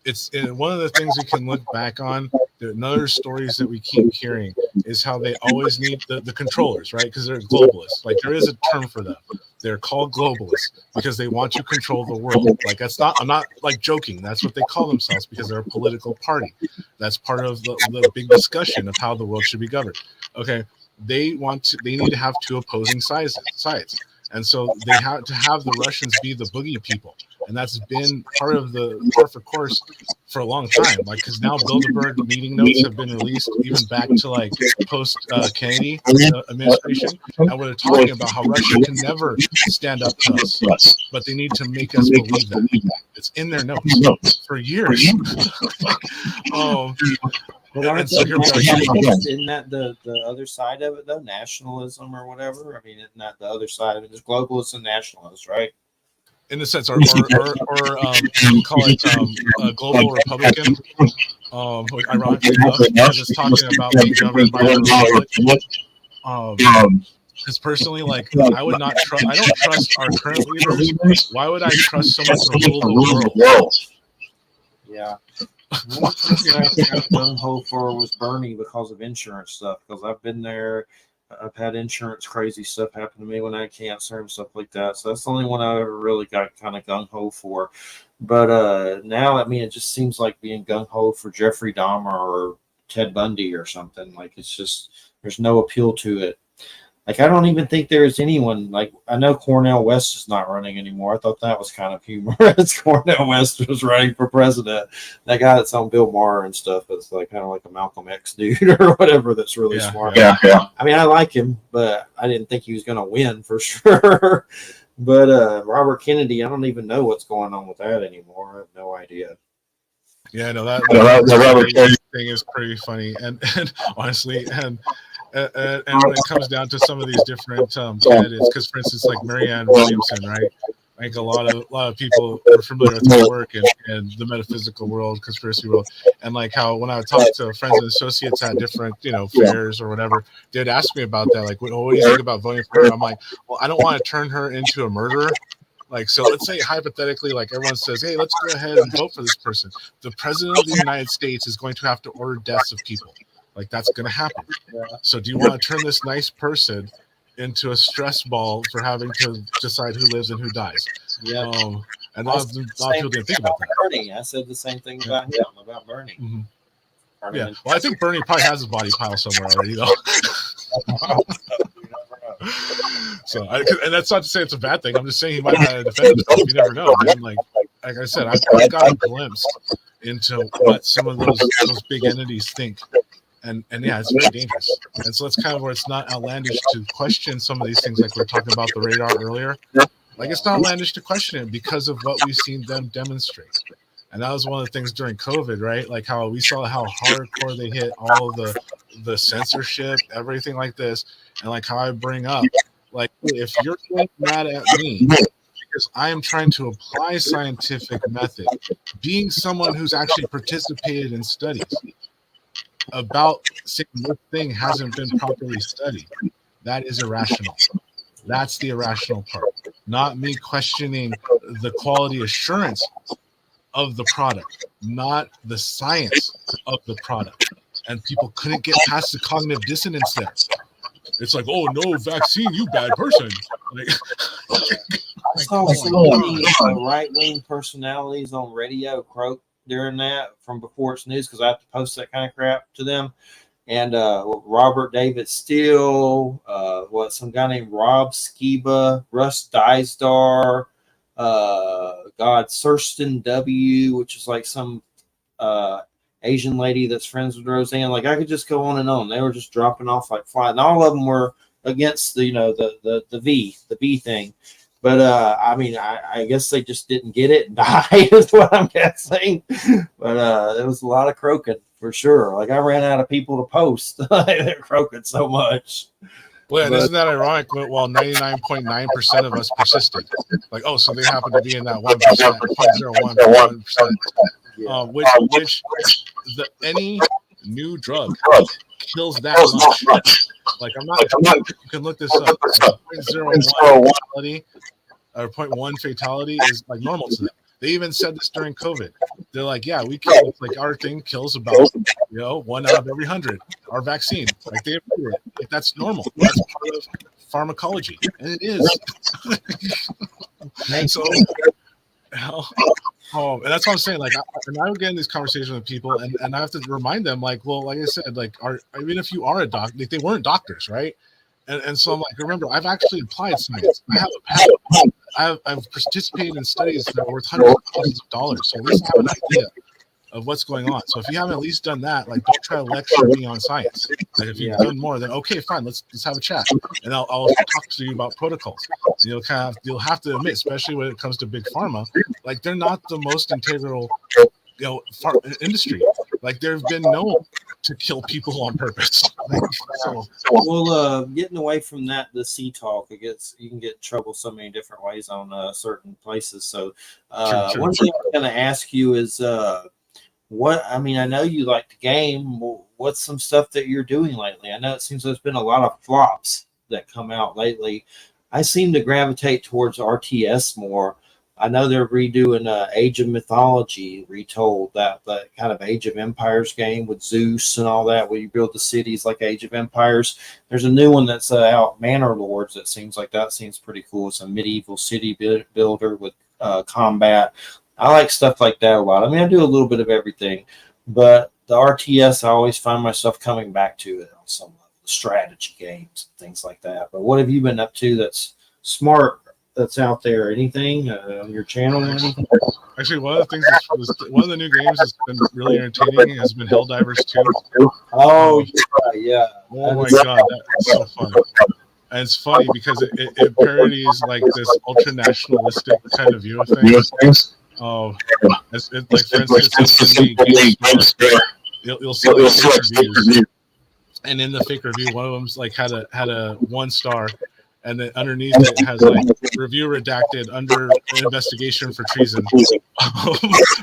it's one of the things we can look back on. Another stories that we keep hearing is how they always need the controllers, right? Because they're globalists. Like there is a term for them. They're called globalists because they want to control the world. Like I'm not like joking. That's what they call themselves because they're a political party. That's part of the big discussion of how the world should be governed. Okay, they need to have two opposing sides. And so they have to have the Russians be the boogie people. And that's been part for course for a long time. Like, because now Bilderberg meeting notes have been released even back to like post Kennedy administration. And we're talking about how Russia can never stand up to us, but they need to make us believe that. It's in their notes for years. But isn't that the other side of it though? Nationalism or whatever? I mean, isn't that the other side of it? There's globalists and nationalists, right? In a sense, or you can call it a global Republican. Ironically enough, because it's talking about being governed by a republic. Because personally, like I would not trust. I don't trust our current leaders. Why would I trust someone to rule the world? Yeah. One thing I got gung-ho for was Bernie because of insurance stuff. Because I've been there, I've had insurance crazy stuff happen to me when I had cancer and stuff like that. So that's the only one I ever really got kind of gung-ho for. But now, I mean, it just seems like being gung-ho for Jeffrey Dahmer or Ted Bundy or something. Like it's just there's no appeal to it. Like, I don't even think there's anyone, like, I know Cornel West is not running anymore. I thought that was kind of humorous. Cornel West was running for president. That guy that's on Bill Maher and stuff, it's like kind of like a Malcolm X dude or whatever that's really smart. Yeah. I mean, I like him, but I didn't think he was going to win for sure. But Robert Kennedy, I don't even know what's going on with that anymore. I have no idea. Yeah, no, that Robert Kennedy thing is pretty funny. And honestly, and when it comes down to some of these different candidates, because for instance, like Marianne Williamson, right? I think a lot of people are familiar with her work and the metaphysical world, conspiracy world, and like how when I would talk to friends and associates at different fairs or whatever, they'd ask me about that. Like, what do you think about voting for her? I'm like, well, I don't want to turn her into a murderer. Like, so let's say hypothetically, like everyone says, hey, let's go ahead and vote for this person. The president of the United States is going to have to order deaths of people. Like, that's going to happen. So do you want to turn this nice person into a stress ball for having to decide who lives and who dies? Yeah. And a lot of people didn't think about that. Bernie. I said the same thing about him, about Bernie. Mm-hmm. Yeah. Well, I think Bernie probably has his body pile somewhere already, though. So, and that's not to say it's a bad thing. I'm just saying he might have defended himself. You never know, man. Like I said, I've got a glimpse into what some of those big entities think. And yeah, it's very dangerous. And so that's kind of where it's not outlandish to question some of these things, like we were talking about the radar earlier. Like, it's not outlandish to question it because of what we've seen them demonstrate. And that was one of the things during COVID, right? Like how we saw how hardcore they hit all of the censorship, everything like this. And like how I bring up, like, if you're mad at me because I am trying to apply scientific method, being someone who's actually participated in studies about saying this thing hasn't been properly studied, that is irrational. That's the irrational part, not me questioning the quality assurance of the product, not the science of the product. And people couldn't get past the cognitive dissonance there. It's like, oh, no vaccine, you bad person. Like, I saw so many right-wing personalities on radio croak during that from before it's news because I have to post that kind of crap to them. And Robert David Steele, some guy named Rob Skiba, Russ Dysdar, Thurston W., which is like some Asian lady that's friends with Roseanne. Like I could just go on and on. They were just dropping off like flies, and all of them were against the the V thing. But I mean, I guess they just didn't get it and died is what I'm guessing. But it was a lot of croaking for sure. Like I ran out of people to post. They're croaking so much. Well, and isn't that ironic? Well, 99.9% of us persisted. Like, oh, so they happen to be in that 1%, 0.01%, which any new drug kills that much. Like, I'm not. You can look this up. 0.01 fatality or 0.1 fatality is like normal to them. They even said this during COVID. They're like, yeah, we kill, like our thing kills about 1 out of every 100. Our vaccine, like they admitted it. Like, that's normal. That's part of pharmacology, and it is. So, and that's what I'm saying. Like, I would get in these conversations with people, and I have to remind them, like, well, like I said, like, even if you are a doctor, like, they weren't doctors, right? And so I'm like, remember, I've actually applied science. I've participated in studies that are worth hundreds of thousands of dollars. So at least I have an idea of what's going on. So if you haven't at least done that, like don't try to lecture me on science. Like if you've done more, then okay, fine, let's have a chat, and I'll talk to you about protocols. And you'll have to admit, especially when it comes to big pharma, like they're not the most integral industry. Like there have been known to kill people on purpose. Well, getting away from that, the sea talk, you can get in trouble so many different ways on certain places. So, True. one thing I'm going to ask you is, I know you like the game. What's some stuff that you're doing lately? I know it seems there's been a lot of flops that come out lately. I seem to gravitate towards RTS more. I know they're redoing Age of Mythology, retold that kind of Age of Empires game with Zeus and all that, where you build the cities like Age of Empires. There's a new one that's out, Manor Lords, that seems pretty cool. It's a medieval city builder with combat. I like stuff like that a lot. I mean, I do a little bit of everything, but the RTS, I always find myself coming back to it on some level, strategy games, things like that. But what have you been up to that's smart, that's out there? Anything on your channel or anything? Actually, one of the new games that's been really entertaining has been Helldivers 2. Oh yeah. Oh my god, that's so fun. And it's funny because it parodies like this ultra nationalistic kind of view of things. Oh, like for instance, in the game, you'll see like fake reviews, and in the fake review, one of them's like had a 1 star. And then underneath it has like review redacted under investigation for treason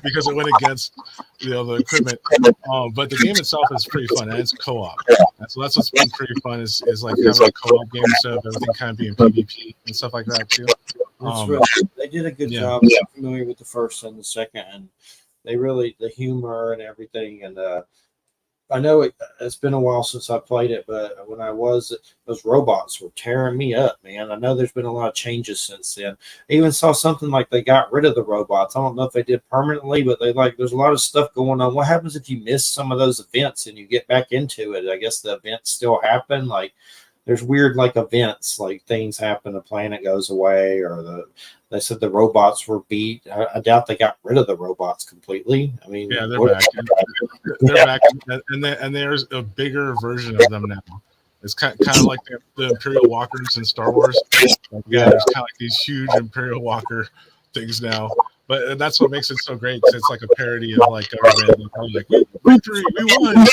because it went against the equipment. But the game itself is pretty fun, and it's co-op. And so that's what's been pretty fun is like having a co-op game instead of everything kind of being PvP and stuff like that too. They did a good job. I'm familiar with the first and the second, and they really, the humor and everything, and I know it's been a while since I played it, but when I was, those robots were tearing me up, man. I know there's been a lot of changes since then. I even saw something like they got rid of the robots. I don't know if they did permanently, but there's a lot of stuff going on. What happens if you miss some of those events and you get back into it? I guess the events still happen. Like there's weird like events, like things happen, the planet goes away, or they said the robots were beat. I doubt they got rid of the robots completely. I mean, yeah, they're back. They're back, and there's a bigger version of them now. It's kind of like the Imperial Walkers in Star Wars. Like, there's kind of like these huge Imperial Walker things now. But that's what makes it so great, because it's like a parody of like government. Like, victory, we won.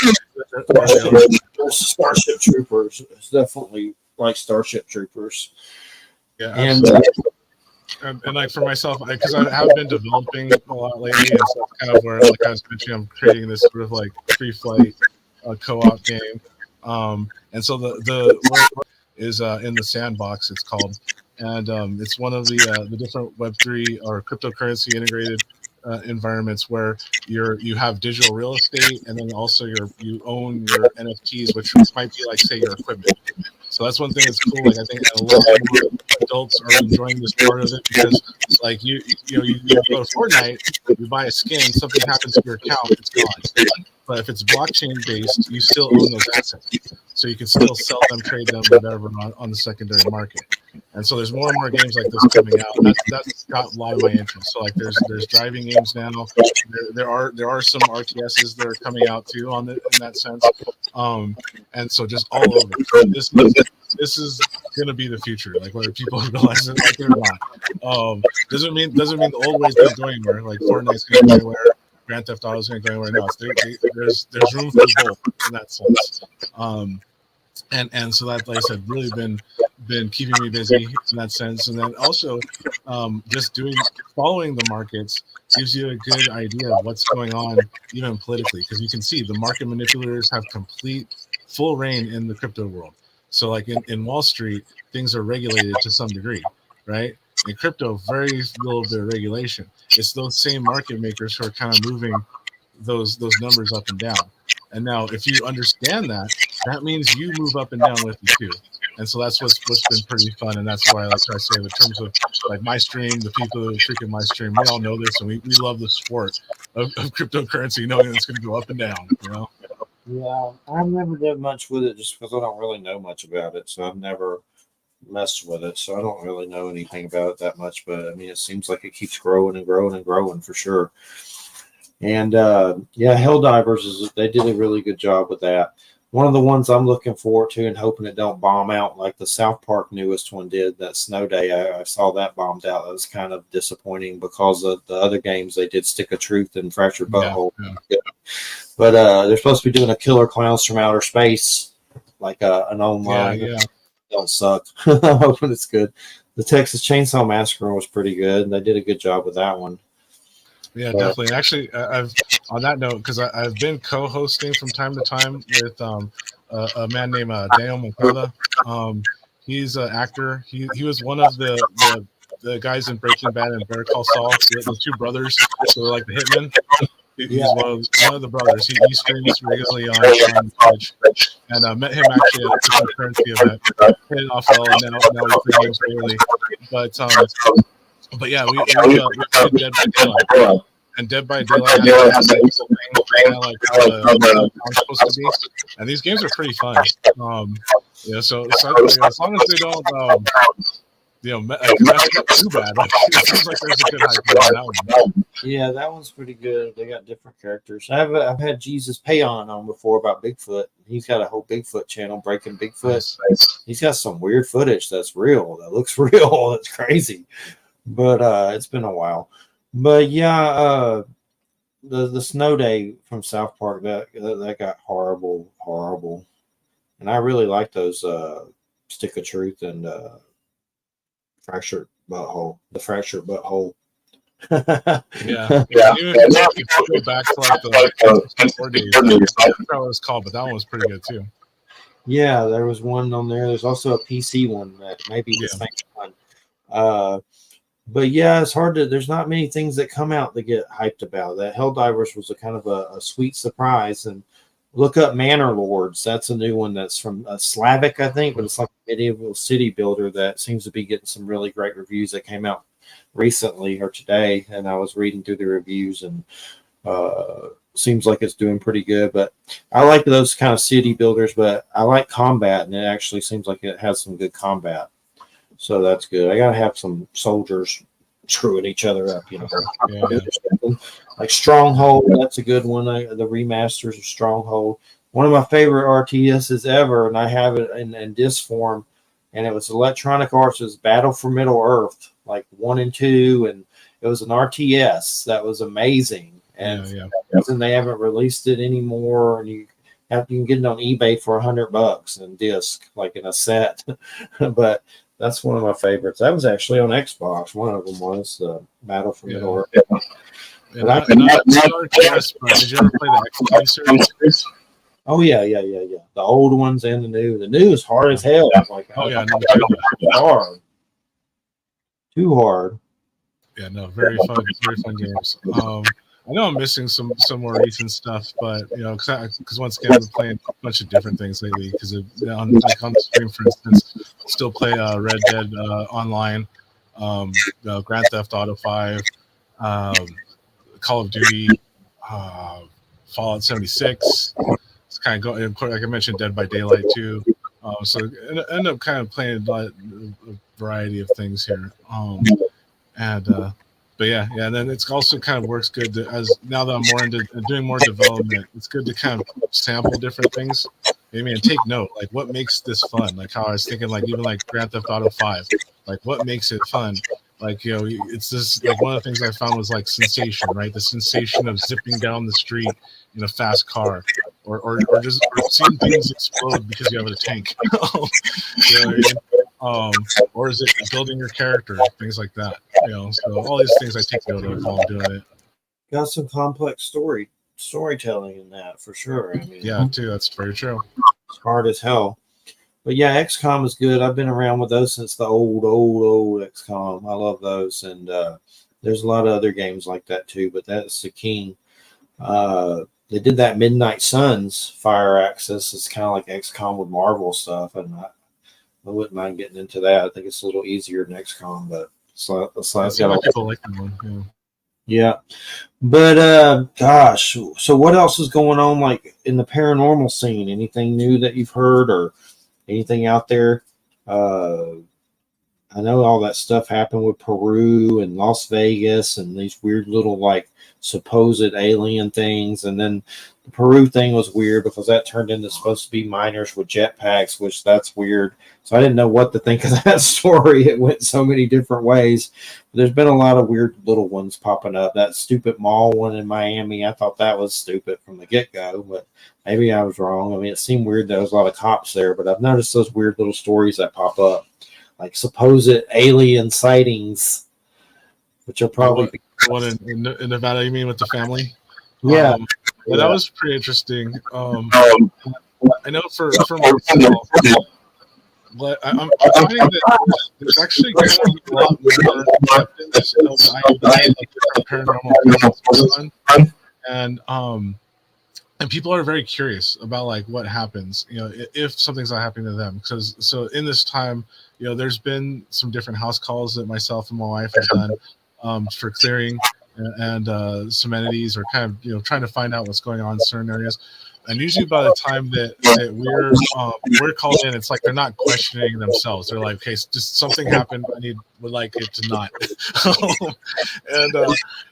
There's Starship Troopers. It's definitely like Starship Troopers. Yeah, and and like for myself, because I have been developing a lot lately, and so that's kind of where, like I was mentioning, I'm creating this sort of like free flight co-op game. And so the work is in the Sandbox, it's called, and it's one of the different Web3 or cryptocurrency integrated environments where you have digital real estate, and then also you own your NFTs, which might be like, say, your equipment. So that's one thing that's cool. Like I think a lot more adults are enjoying this part of it, because like you go to Fortnite, you buy a skin, something happens to your account, it's gone. But if it's blockchain based, you still own those assets, so you can still sell them, trade them, whatever on the secondary market. And so there's more and more games like this coming out. That's got a lot of my interest. So like there's driving games now. There are some RTSs that are coming out too in that sense. And so just all over. This is gonna be the future. Like whether people realize it like it or not. Doesn't mean the old ways don't go anywhere. Like Fortnite's gonna go anywhere. Grand Theft Auto is going to go anywhere. No, there's room for both in that sense. And so that, like I said, really been keeping me busy in that sense. And then also just following the markets gives you a good idea of what's going on even politically, because you can see the market manipulators have full reign in the crypto world. So like in Wall Street, things are regulated to some degree, right? In crypto, very little bit of regulation. It's those same market makers who are kind of moving those numbers up and down. And now, if you understand that, that means you move up and down with it too. And so that's what's been pretty fun. And that's why, like I say, in terms of like my stream, the people who freaking my stream, we all know this, and we love the sport of cryptocurrency, knowing that it's going to go up and down. You know? Yeah, I've never done much with it just because I don't really know much about it. So I've never messed with it. So I don't really know anything about it that much. But I mean, it seems like it keeps growing and growing and growing for sure. And yeah, Helldivers they did a really good job with that. One of the ones I'm looking forward to and hoping it don't bomb out like the South Park newest one did, that Snow Day. I saw that bombed out. That was kind of disappointing because of the other games they did Stick of Truth and Fractured Butthole. Yeah. But they're supposed to be doing a Killer Clowns from Outer Space, like an online. Yeah. Don't suck. I'm hoping it's good. The Texas Chainsaw Massacre was pretty good. They did a good job with that one. Yeah, definitely. Actually, I've on that note, because I've been co-hosting from time to time with a man named Daniel Moncada. He's an actor. He was one of the guys in Breaking Bad and Better Call Saul. The two brothers, so like the hitmen. He's one of the brothers. He streams regularly on Twitch, and I met him actually at a cryptocurrency event. Hit it off well, and now we play games regularly. But yeah, we did Dead by Daylight, and Dead by Daylight has kind of like how the supposed to be, and these games are pretty fun. Yeah, so as long as they don't mess up too bad, it seems like there's a good hype on that one. Yeah, that one's pretty good. They got different characters. I've had Jesus Payon on before about Bigfoot. He's got a whole Bigfoot channel, Breaking Bigfoot. He's got some weird footage that's real. That looks real. That's crazy. But it's been a while. But yeah, the Snow Day from South Park that got horrible. And I really like those Stick of Truth and Fractured Butthole. The Fractured Butthole. yeah. Even if you go back to like the 4 days, I forgot what it was called, but that one was pretty good too. Yeah, there was one on there. There's also a PC one that may be the same one. But yeah, it's hard to. There's not many things that come out that get hyped about. That Helldivers was a kind of a sweet surprise. And look up Manor Lords. That's a new one that's from Slavic, I think, but it's like a medieval city builder that seems to be getting some really great reviews that came out recently or today. And I was reading through the reviews and seems like it's doing pretty good. But I like those kind of city builders, but I like combat, and it actually seems like it has some good combat. So that's good. I gotta have some soldiers screwing each other up, you know. Yeah. Like Stronghold, that's a good one. The remasters of Stronghold. One of my favorite RTSs ever, and I have it in disc form. And it was Electronic Arts' Battle for Middle Earth, like 1 and 2, and it was an RTS that was amazing. And they haven't released it anymore. And you can get it on eBay for $100 in disc, like in a set. But that's one of my favorites. That was actually on Xbox. One of them was Battle for Middle Earth. Did you ever play the X series? Oh yeah. The old ones and the new. The new is hard as hell. Like, hard. Too hard. Yeah, no, very fun games. I know I'm missing some more recent stuff, but you know, because once again, I've been playing a bunch of different things lately. Because on the stream, for instance, still play Red Dead Online, Grand Theft Auto 5, Call of Duty, Fallout 76. It's kind of going, like I mentioned, Dead by Daylight too. So end up kind of playing a variety of things here. And but yeah, and then it's also kind of works good as now that I'm more into doing more development. It's good to kind of sample different things, maybe, and take note, like what makes this fun. Like how I was thinking, like even like Grand Theft Auto 5, like what makes it fun. Like, you know, it's this, like one of the things I found was like sensation, right? The sensation of zipping down the street in a fast car, or just seeing things explode because you have a tank. You know what I mean? Or is it building your character, things like that? You know, so all these things I take note of while I'm doing it. Got some complex storytelling in that for sure. I mean, Yeah, too. That's very true. It's hard as hell. But yeah, XCOM is good. I've been around with those since the old XCOM. I love those, and there's a lot of other games like that too. But that's the king. They did that Midnight Suns Fire Access. It's kind of like XCOM with Marvel stuff, and I wouldn't mind getting into that. I think it's a little easier than XCOM, but people like that one. Yeah. But gosh, so what else is going on like in the paranormal scene? Anything new that you've heard or anything out there? I know all that stuff happened with Peru and Las Vegas and these weird little like supposed alien things. And then the Peru thing was weird because that turned into supposed to be miners with jetpacks, which that's weird. So I didn't know what to think of that story. It went so many different ways. But there's been a lot of weird little ones popping up. That stupid mall one in Miami, I thought that was stupid from the get-go, but maybe I was wrong. I mean, it seemed weird that there was a lot of cops there, but I've noticed those weird little stories that pop up, like supposed alien sightings, which are probably one in Nevada. You mean with the family? Yeah. Yeah, that was pretty interesting. I know for myself, but I'm finding that there's actually kind of a lot more acceptance of paranormal going on, and people are very curious about like what happens, you know, if something's not happening to them. Because so in this time, you know, there's been some different house calls that myself and my wife have done for clearing and some entities, or kind of, you know, trying to find out what's going on in certain areas. And usually by the time that we're called in, it's like they're not questioning themselves. They're like, okay, just something happened. Would like it to not.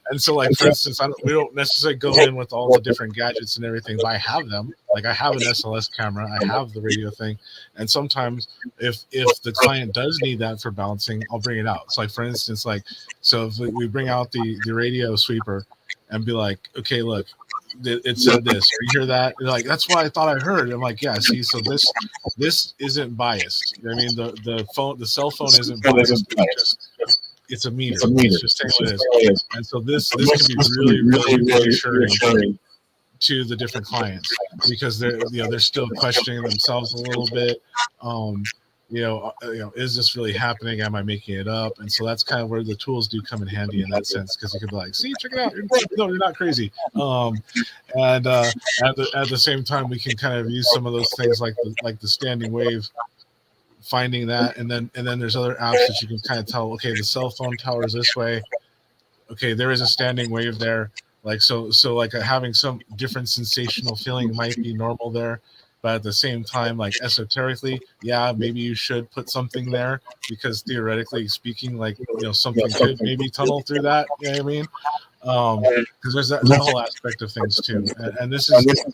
and so like, for instance, we don't necessarily go in with all the different gadgets and everything, but I have them. Like I have an SLS camera, I have the radio thing, and sometimes if the client does need that for balancing, I'll bring it out. So like, for instance, like, so if we bring out the radio sweeper and be like, okay, look, it said this, or you hear that, you're like, that's what I thought I heard. I'm like, yeah, see, so this isn't biased. I mean, the cell phone isn't biased. It's a meter. It's just saying what it is. And so this can be really, really reassuring to the different clients, because they're still questioning themselves a little bit. Is this really happening? Am I making it up? And so that's kind of where the tools do come in handy in that sense, because you can be like, see, check it out. No, you're not crazy. At the same time, we can kind of use some of those things like the standing wave, finding that, and then there's other apps that you can kind of tell, okay, the cell phone tower is this way. Okay, there is a standing wave there. Like so like having some different sensational feeling might be normal there. But at the same time, like esoterically, yeah, maybe you should put something there, because theoretically speaking, like, you know, something could maybe tunnel through that. You know what I mean? Because there's that whole aspect of things too. And this is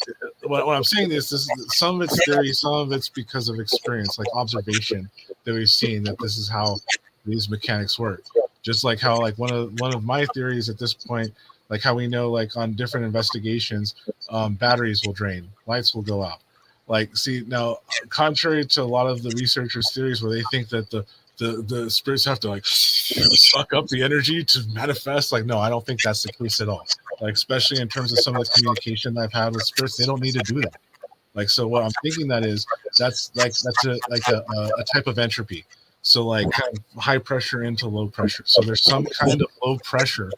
when I'm saying this is some of it's theory, some of it's because of experience, like observation that we've seen, that this is how these mechanics work. Just like how, like one of my theories at this point, like how we know, like on different investigations, batteries will drain, lights will go out. Like, see, now, contrary to a lot of the researchers' theories where they think that the spirits have to like suck up the energy to manifest, like, no, I don't think that's the case at all. Like, especially in terms of some of the communication that I've had with spirits, they don't need to do that. Like, so what I'm thinking that's a type of entropy. So like kind of high pressure into low pressure. So there's some kind of low pressure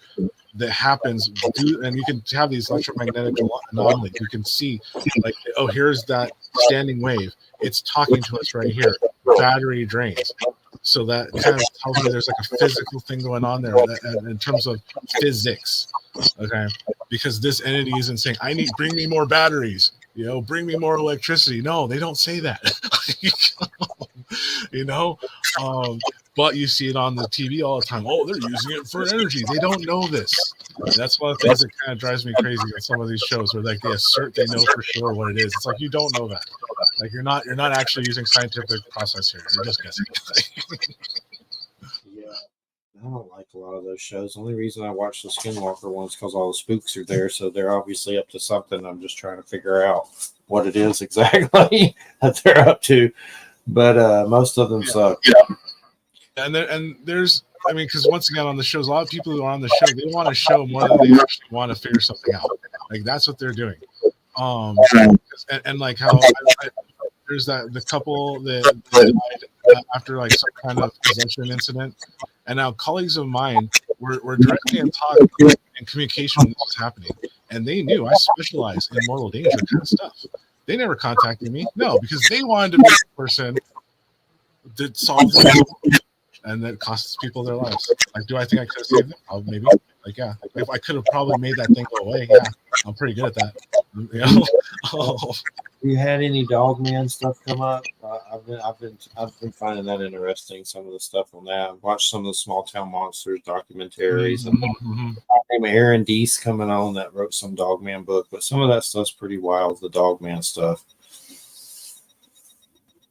that happens, and you can have these electromagnetic anomalies. You can see, like, oh, here's that standing wave. It's talking to us right here. Battery drains. So that kind of tells me there's like a physical thing going on there in terms of physics. Okay, because this entity isn't saying, bring me more batteries. You know, bring me more electricity. No, they don't say that. you know. But you see it on the TV all the time. Oh, they're using it for energy. They don't know this. And that's one of the things that kind of drives me crazy on some of these shows where like they assert they know for sure what it is. It's like you don't know that. Like you're not actually using scientific process here. You're just guessing. Yeah. I don't like a lot of those shows. The only reason I watch the Skinwalker ones because all the spooks are there, so they're obviously up to something. I'm just trying to figure out what it is exactly that they're up to. But most of them suck. And there's, I mean, because once again on the shows, a lot of people who are on the show, they want to show more than they actually want to figure something out. Like that's what they're doing. And like how there's the couple that died after like some kind of possession incident, and now colleagues of mine were directly in talk and communication when this was happening, and they knew I specialize in mortal danger kind of stuff. They never contacted me, no, because they wanted to be the person that solved the problem. And that costs people their lives. Like, do I think I could have saved them? Oh, maybe. Like, yeah. If I could have probably made that thing go away, yeah. I'm pretty good at that. You know? You had any Dogman stuff come up? I've been finding that interesting. Some of the stuff on that. I've watched some of the Small Town Monsters documentaries. And Aaron Deese coming on that wrote some Dogman book, but some of that stuff's pretty wild. The Dogman stuff.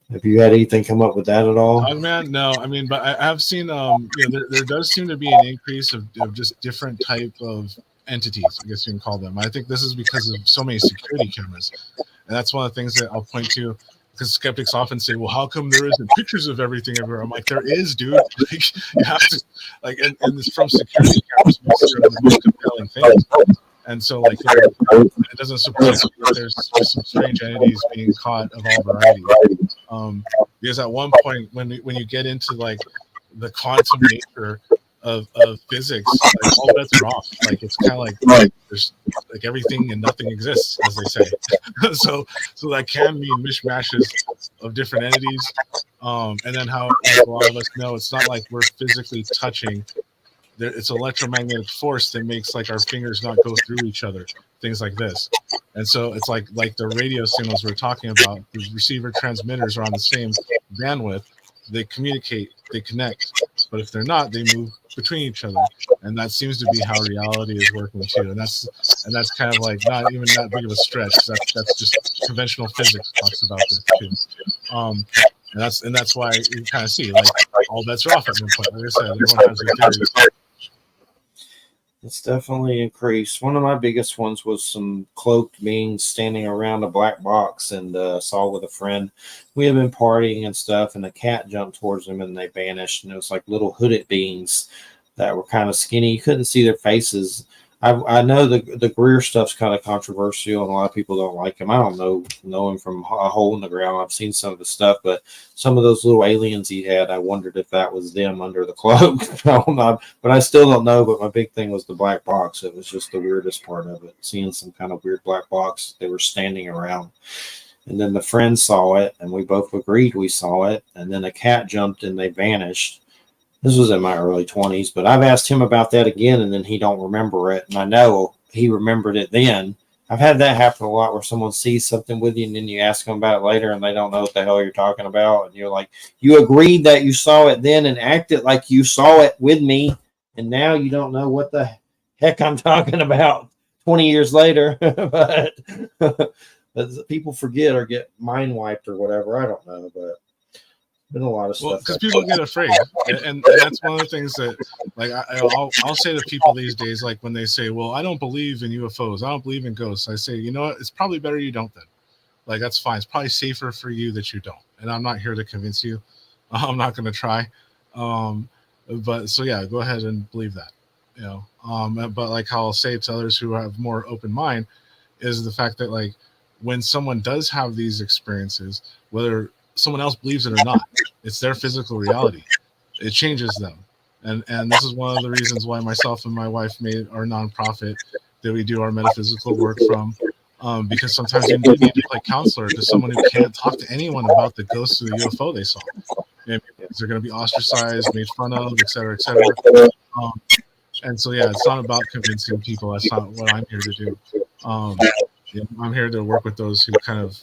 Have you had anything come up with that at all? Dogman, no. I mean, but I have seen, there does seem to be an increase of just different type of entities, I guess you can call them. I think this is because of so many security cameras. And that's one of the things that I'll point to, because skeptics often say, well, how come there isn't pictures of everything everywhere? I'm like, there is, dude. Like, you have to, like, and it's from security cameras, which are the most compelling things. And so, like, it doesn't surprise me that there's some strange entities being caught of all varieties. Because at one point, when you get into like the quantum nature of physics, like all bets are off. Like it's kind of like there's like everything and nothing exists, as they say. so that can mean mishmashes of different entities. And then how, like a lot of us know, it's not like we're physically touching. It's electromagnetic force that makes like our fingers not go through each other, things like this. And so it's like the radio signals we're talking about, the receiver transmitters are on the same bandwidth. They communicate, they connect, but if they're not, they move between each other. And that seems to be how reality is working too. And that's kind of like not even that big of a stretch. That's just conventional physics talks about this too. And that's why you kind of see like all bets are off at one point. Like I said, everyone has their theories. It's definitely increased. One of my biggest ones was some cloaked beings standing around a black box, and saw with a friend. We had been partying and stuff, and a cat jumped towards them, and they vanished. And it was like little hooded beings that were kind of skinny. You couldn't see their faces. I know the Greer stuff's kind of controversial, and a lot of people don't like him. I don't know him from a hole in the ground. I've seen some of the stuff, but some of those little aliens he had, I wondered if that was them under the cloak. I don't know, but I still don't know. But my big thing was the black box. It was just the weirdest part of it, seeing some kind of weird black box. They were standing around. And then the friend saw it, and we both agreed we saw it. And then a cat jumped, and they vanished. This was in my early 20s, but I've asked him about that again, and then he don't remember it. And I know he remembered it then. I've had that happen a lot where someone sees something with you, and then you ask them about it later, and they don't know what the hell you're talking about. And you're like, you agreed that you saw it then and acted like you saw it with me, and now you don't know what the heck I'm talking about 20 years later. but people forget or get mind wiped or whatever. I don't know, but been a lot of stuff. Well, because people get afraid, and that's one of the things that, like, I'll say to people these days, like when they say, "Well, I don't believe in UFOs, I don't believe in ghosts," I say, you know what? It's probably better you don't then. Like that's fine. It's probably safer for you that you don't. And I'm not here to convince you. I'm not going to try. But so yeah, go ahead and believe that. You know. But like how I'll say to others who have more open mind is the fact that like when someone does have these experiences, whether someone else believes it or not, it's their physical reality. It changes them. And this is one of the reasons why myself and my wife made our nonprofit that we do our metaphysical work from, because sometimes you need to play counselor to someone who can't talk to anyone about the ghosts of the UFO they saw. And they're going to be ostracized, made fun of, et cetera, et cetera. And so, yeah, it's not about convincing people. That's not what I'm here to do. I'm here to work with those who kind of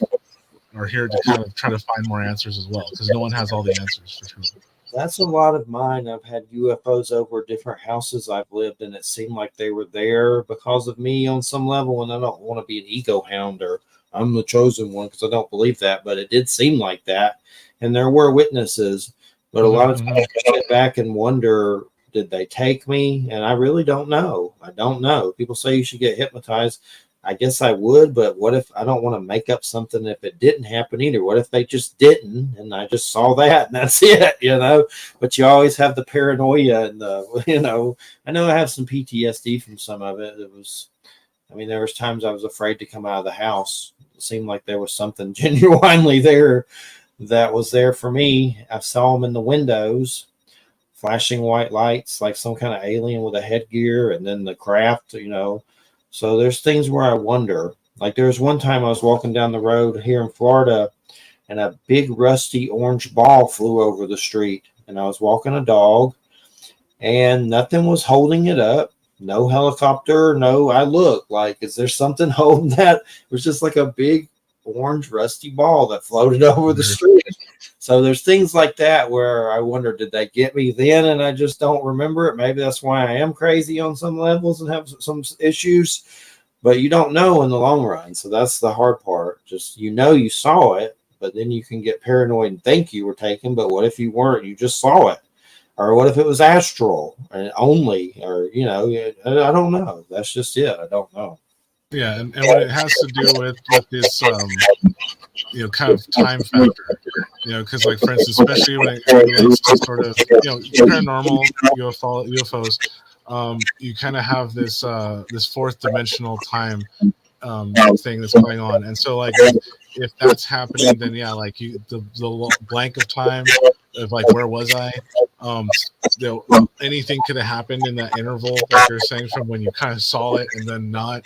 are here to kind of try to find more answers as well, because no one has all the answers for sure. That's a lot of mine. I've had UFOs over different houses I've lived in. It seemed like they were there because of me on some level, and I don't want to be an ego hound or I'm the chosen one, because I don't believe that, but it did seem like that. And there were witnesses, but a lot of times I sit back and wonder, did they take me? And I really don't know. I don't know. People say you should get hypnotized. I guess I would, but what if I don't want to make up something if it didn't happen either? What if they just didn't and I just saw that and that's it, But you always have the paranoia and I know I have some PTSD from some of it. There was times I was afraid to come out of the house. It seemed like there was something genuinely there that was there for me. I saw them in the windows, flashing white lights like some kind of alien with a headgear, and then the craft, So there's things where I wonder. Like there was one time I was walking down the road here in Florida, and a big rusty orange ball flew over the street, and I was walking a dog, and nothing was holding it up. No helicopter, no. I looked like, is there something holding that? It was just like a big orange rusty ball that floated over the street. So there's things like that where I wonder, did they get me then and I just don't remember it? Maybe that's why I am crazy on some levels and have some issues, but you don't know in the long run. So that's the hard part. Just, you saw it, but then you can get paranoid and think you were taken. But what if you weren't? You just saw it. Or what if it was astral only? Or, I don't know. That's just it. I don't know. Yeah, and what it has to do with this, kind of time factor, because like, for instance, especially when it relates to sort of, paranormal UFOs, you kind of have this fourth dimensional time thing that's going on. And so like, if that's happening, then yeah, like the blank of time of like, where was I? Anything could have happened in that interval, like you're saying, from when you kind of saw it and then not.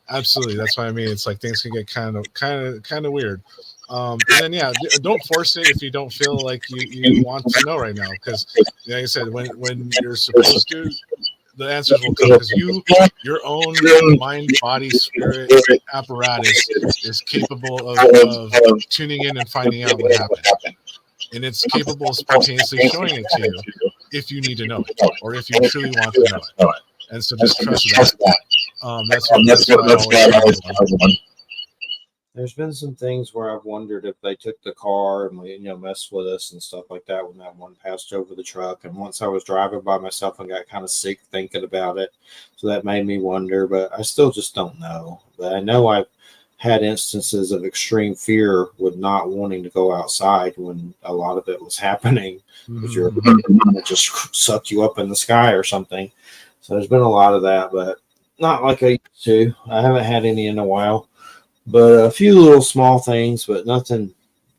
Absolutely, that's what I mean. It's like things can get kind of weird. And then yeah, don't force it if you don't feel like you want to know right now, because like I said, when you're supposed to, the answers will come, because your own mind, body, spirit apparatus is capable of tuning in and finding out what happened. And it's capable of spontaneously showing it to you if you need to know it, or if you truly want to know it. And so just trust that. That's what I always tell. There's been some things where I've wondered if they took the car and messed with us and stuff like that when that one passed over the truck. And once I was driving by myself and got kind of sick thinking about it, so that made me wonder. But I still just don't know. But I know I've had instances of extreme fear with not wanting to go outside when a lot of it was happening, because it just sucked you up in the sky or something. So there's been a lot of that, but not like I used to. I haven't had any in a while, but a few little small things, but nothing,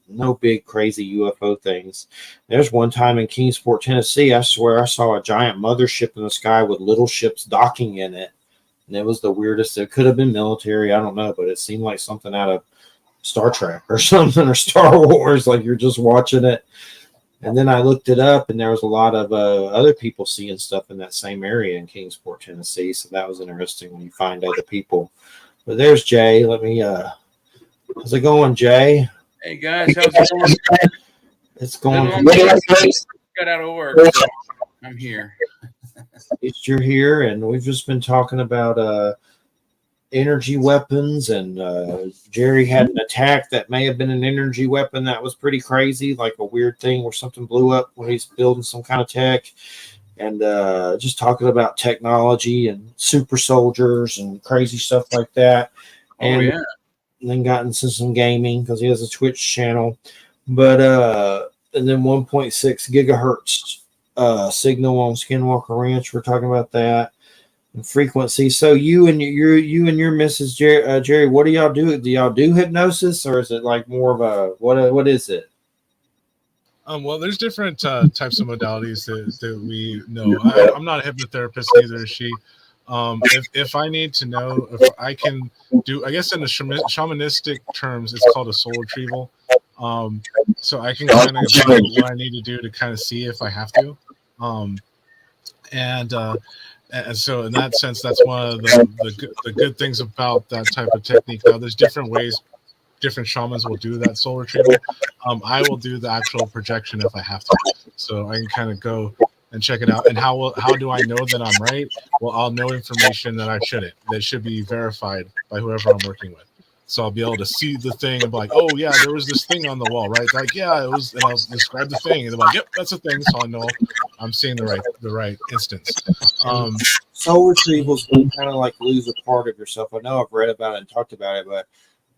no big crazy UFO things. There's one time in Kingsport, Tennessee, I swear I saw a giant mothership in the sky with little ships docking in it. And it was the weirdest. It could have been military, I don't know, but it seemed like something out of Star Trek or something, or Star Wars, like you're just watching it. And then I looked it up, and there was a lot of other people seeing stuff in that same area in Kingsport, Tennessee. So that was interesting when you find other people. But there's Jay. How's it going, Jay? Hey guys, how's it going? It's going. Got out of work, so I'm here. You're here, and we've just been talking about energy weapons, and Jerry had an attack that may have been an energy weapon that was pretty crazy, like a weird thing where something blew up when he's building some kind of tech, and just talking about technology and super soldiers and crazy stuff like that. And then got into some gaming because he has a Twitch channel, but and then 1.6 gigahertz signal on Skinwalker Ranch. We're talking about that and frequency. So you and your Mrs. Jerry, what do y'all do? Do y'all do hypnosis, or is it like more of a what is it? Well, there's different types of modalities that we know. I'm not a hypnotherapist, neither is she. If I need to know, if I can do, I guess in the shamanistic terms, it's called a soul retrieval. So I can kind of do what I need to do to kind of see if I have to. And so in that sense, that's one of the good things about that type of technique. Now, there's different ways different shamans will do that soul retrieval. I will do the actual projection if I have to, so I can kind of go and check it out. And how do I know that I'm right? Well, I'll know information that I shouldn't, that should be verified by whoever I'm working with. So I'll be able to see the thing and be like, oh yeah, there was this thing on the wall, right? Like, yeah, it was, and I'll describe the thing, and they're like, yep, that's a thing. So I know I'm seeing the right instance. Soul retrievals can kind of like lose a part of yourself. I know I've read about it and talked about it, but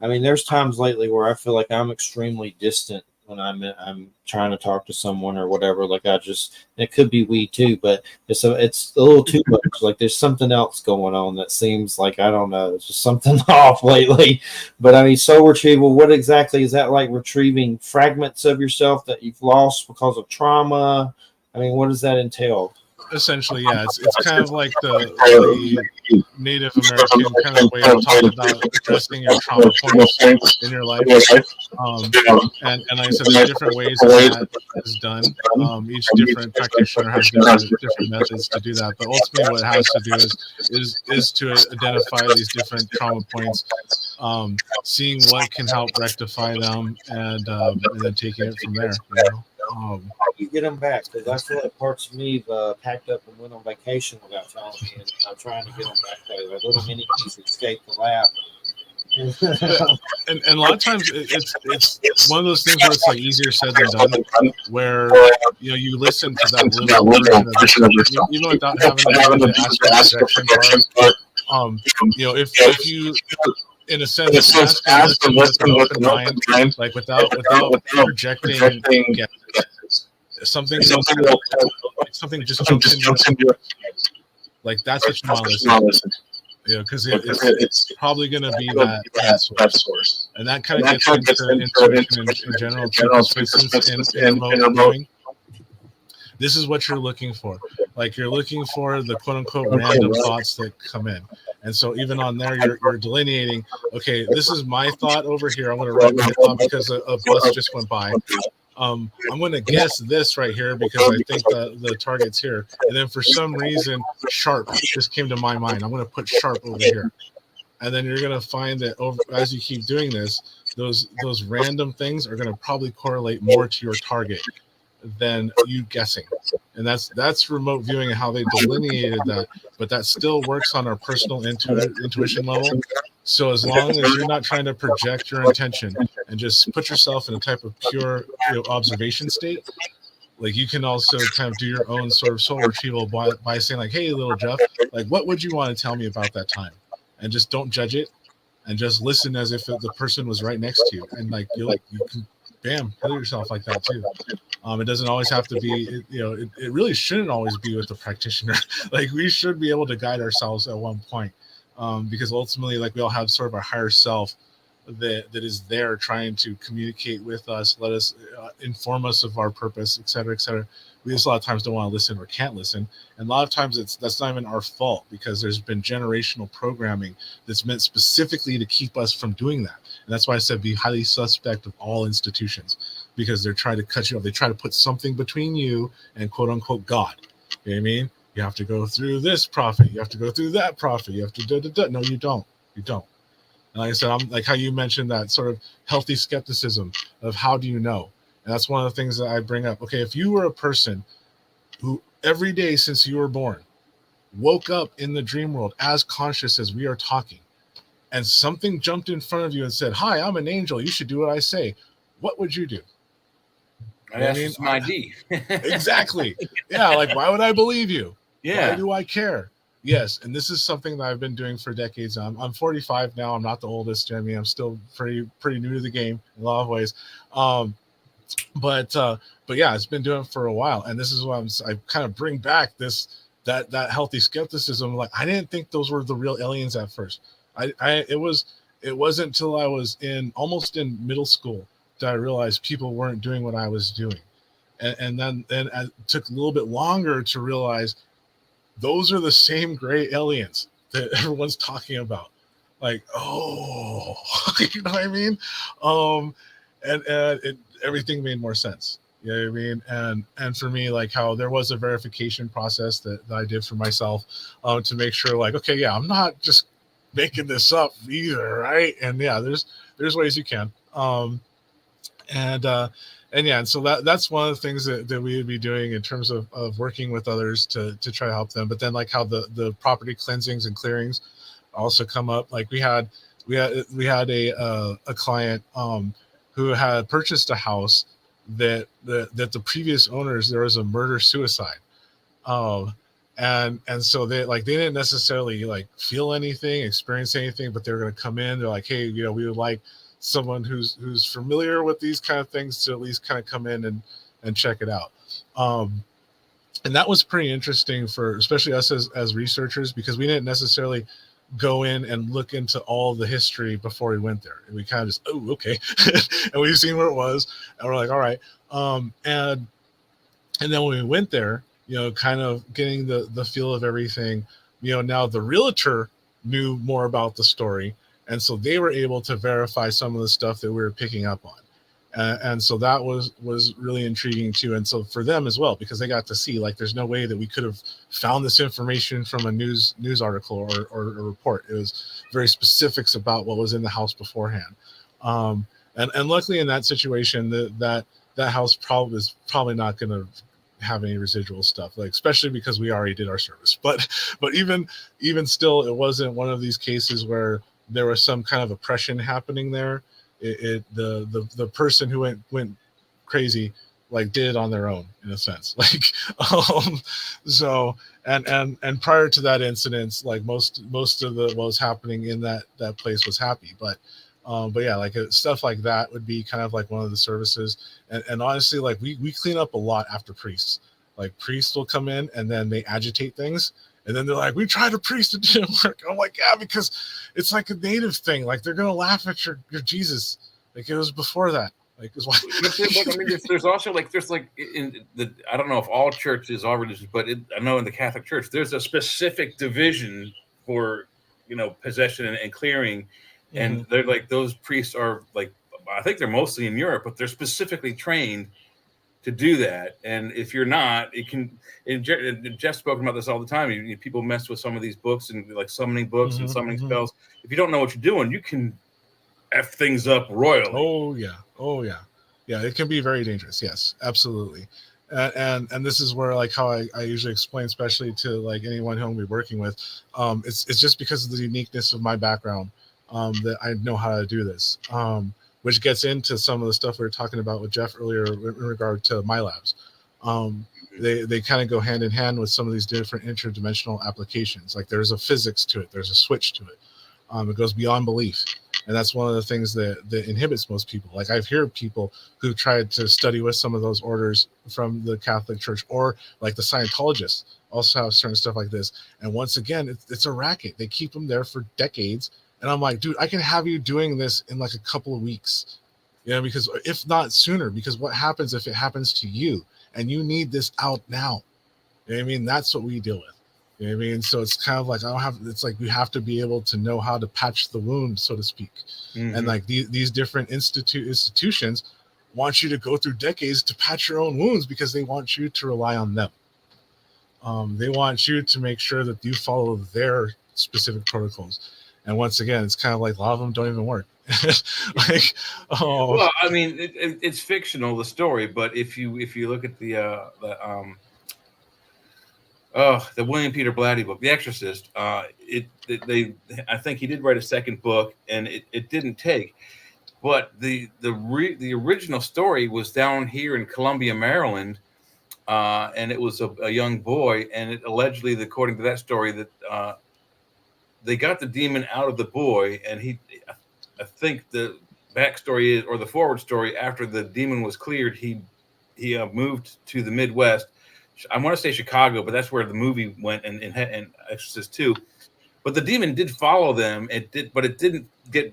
I mean, there's times lately where I feel like I'm extremely distant when I'm trying to talk to someone or whatever. Like it could be we too, but it's a little too much. Like there's something else going on that seems like, I don't know, it's just something off lately. But I mean, soul retrieval, what exactly is that? Like retrieving fragments of yourself that you've lost because of trauma? I mean, what does that entail? Essentially, yeah, it's kind of like the Native American kind of way of talking about addressing your trauma points in your life. And like I said, there's different ways that is done. Each different practitioner has different methods to do that. But ultimately, what it has to do is to identify these different trauma points, seeing what can help rectify them, and then taking it from there. You know? How do you get them back? Because I feel like parts of me packed up and went on vacation without telling me, and I'm trying to get them back there. Like little mini piece escaped the lab. and a lot of times it's one of those things where it's like easier said than done, where you listen to that little version of it, even without having to ask the projection part. If you in a sense ask them with an open mind, like without projecting something just jumps into your, like that's what you want to listen. Because it's probably going to be that source. And that kind of gets into intuition in general. For instance, in remote viewing, this is what you're looking for. Like you're looking for the quote unquote random thoughts that come in. And so even on there, you're delineating, okay, this is my thought over here. I'm going to write my thought because a bus just went by. I'm going to guess this right here because I think the target's here. And then for some reason, sharp just came to my mind. I'm going to put sharp over here. And then you're going to find that as you keep doing this, those random things are going to probably correlate more to your target than you guessing. And that's remote viewing and how they delineated that. But that still works on our personal intuition level. So as long as you're not trying to project your intention and just put yourself in a type of pure observation state, like you can also kind of do your own sort of soul retrieval by saying like, hey, little Jeff, like what would you want to tell me about that time? And just don't judge it and just listen as if the person was right next to you. And like you can bam, heal yourself like that too. It doesn't always have to be, it really shouldn't always be with the practitioner. Like we should be able to guide ourselves at one point. Because ultimately, like we all have sort of our higher self that is there trying to communicate with us, let us inform us of our purpose, et cetera, et cetera. We just a lot of times don't want to listen or can't listen. And a lot of times that's not even our fault because there's been generational programming that's meant specifically to keep us from doing that. And that's why I said be highly suspect of all institutions because they're trying to cut you off. They try to put something between you and quote unquote God. You know what I mean? You have to go through this prophet. You have to go through that prophet. You have to No, you don't. You don't. And like I said, I'm like how you mentioned that sort of healthy skepticism of how do you know? And that's one of the things that I bring up. Okay, if you were a person who every day since you were born woke up in the dream world as conscious as we are talking, and something jumped in front of you and said, "Hi, I'm an angel. You should do what I say." What would you do? I'd ask for some ID. Exactly. Yeah, like why would I believe you? Yeah. Why do I care? Yes, and this is something that I've been doing for decades. I'm 45 now. I'm not the oldest. I mean, I'm still pretty new to the game in a lot of ways. But yeah, it's been doing it for a while, and this is why I kind of bring back that healthy skepticism. Like I didn't think those were the real aliens at first. It wasn't until I was almost in middle school that I realized people weren't doing what I was doing, and then it took a little bit longer to realize those are the same gray aliens that everyone's talking about. Like, oh, you know what I mean? And everything made more sense. You know what I mean? And for me, like how there was a verification process that I did for myself to make sure like, okay, yeah, I'm not just making this up either, right? And yeah, there's ways you can. And so that's one of the things that we would be doing in terms of working with others to try to help them. But then like how the property cleansings and clearings also come up. Like we had a client who had purchased a house that the previous owners, there was a murder suicide. And so they didn't necessarily like feel anything, experience anything, but they were going to come in. They're like, hey, we would like someone who's familiar with these kind of things to at least kind of come in and check it out. And that was pretty interesting for especially us as researchers, because we didn't necessarily go in and look into all the history before we went there. And we kind of just, oh, okay. And we've seen where it was. And we're like, all right. And then when we went there, kind of getting the feel of everything, now the realtor knew more about the story. And so they were able to verify some of the stuff that we were picking up on. And so that was really intriguing too. And so for them as well, because they got to see, like, there's no way that we could have found this information from a news article or a report. It was very specifics about what was in the house beforehand. And luckily in that situation, that house is probably not going to have any residual stuff, like, especially because we already did our service. But even still, it wasn't one of these cases where there was some kind of oppression happening there. The person who went crazy, like, did it on their own in a sense. Like, so and prior to that incident, like most of what was happening in that place was happy. But yeah, like stuff like that would be kind of like one of the services. And honestly, like we clean up a lot after priests. Like, priests will come in and then they agitate things. And then they're like, we tried a priest, it didn't work. I'm like, yeah, because it's like a native thing. Like, they're going to laugh at your Jesus. Like, it was before that. Like, it's why. I mean, there's also like, in the, I don't know if all churches, all religions, but I know in the Catholic Church, there's a specific division for, possession and clearing. And they're like, those priests are like, I think they're mostly in Europe, but they're specifically trained to do that. And if you're not, it can, and Jeff's spoken about this all the time. People mess with some of these books and like summoning books and summoning spells. If you don't know what you're doing, you can F things up royally. Oh yeah. It can be very dangerous. Yes, absolutely. And this is where, like, how I usually explain, especially to like anyone who I'm working with, it's just because of the uniqueness of my background, that I know how to do this. Which gets into some of the stuff we were talking about with Jeff earlier in regard to my labs. They kind of go hand in hand with some of these different interdimensional applications. Like, there's a physics to it. There's a switch to it. It goes beyond belief. And that's one of the things that inhibits most people. Like, I've heard people who tried to study with some of those orders from the Catholic Church, or like the Scientologists also have certain stuff like this. And once again, it's a racket. They keep them there for decades. And I'm like, dude, I can have you doing this in like a couple of weeks, because if not sooner, because what happens if it happens to you and you need this out now? You know what I mean? That's what we deal with. You know what I mean? So it's kind of like, it's like we have to be able to know how to patch the wound, so to speak. And like these different institutions want you to go through decades to patch your own wounds, because they want you to rely on them. They want you to make sure that you follow their specific protocols. And once again, it's kind of like a lot of them don't even work. Like, well, I mean, it's fictional, the story, but if you look at the William Peter Blatty book, The Exorcist, I think he did write a second book, and it didn't take. But the original story was down here in Columbia, Maryland, and it was a young boy, and it allegedly, according to that story, that they got the demon out of the boy, and I think the backstory is, or the forward story, after the demon was cleared, he moved to the Midwest. I want to say Chicago, but that's where the movie went, and Exorcist 2. But the demon did follow them. But it didn't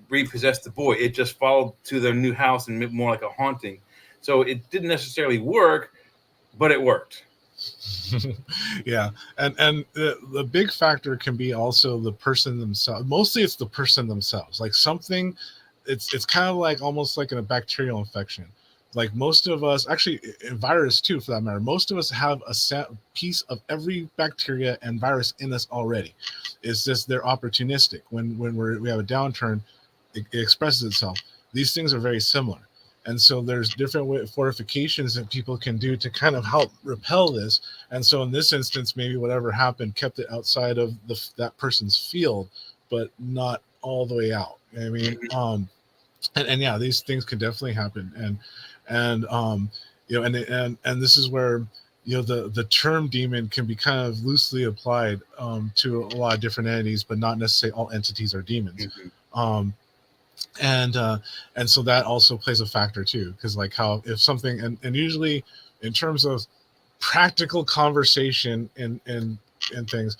repossess the boy. It just followed to their new house and more like a haunting. So it didn't necessarily work, but it worked. Yeah, and the big factor can be also the person themselves. Mostly it's the person themselves. Like, something, it's kind of like almost like in a bacterial infection. Like, most of us, actually virus too for that matter, most of us have a piece of every bacteria and virus in us already. It's just they're opportunistic. When we have a downturn, it expresses itself. these things are very similar. And so there's different fortifications that people can do to kind of help repel this. And so in this instance, maybe whatever happened kept it outside of that person's field, but not all the way out. I mean, and yeah, these things can definitely happen. And you know, and this is where, you know, the term demon can be kind of loosely applied to a lot of different entities, but not necessarily all entities are demons. And so that also plays a factor too, because like how if something and usually in terms of practical conversation and things,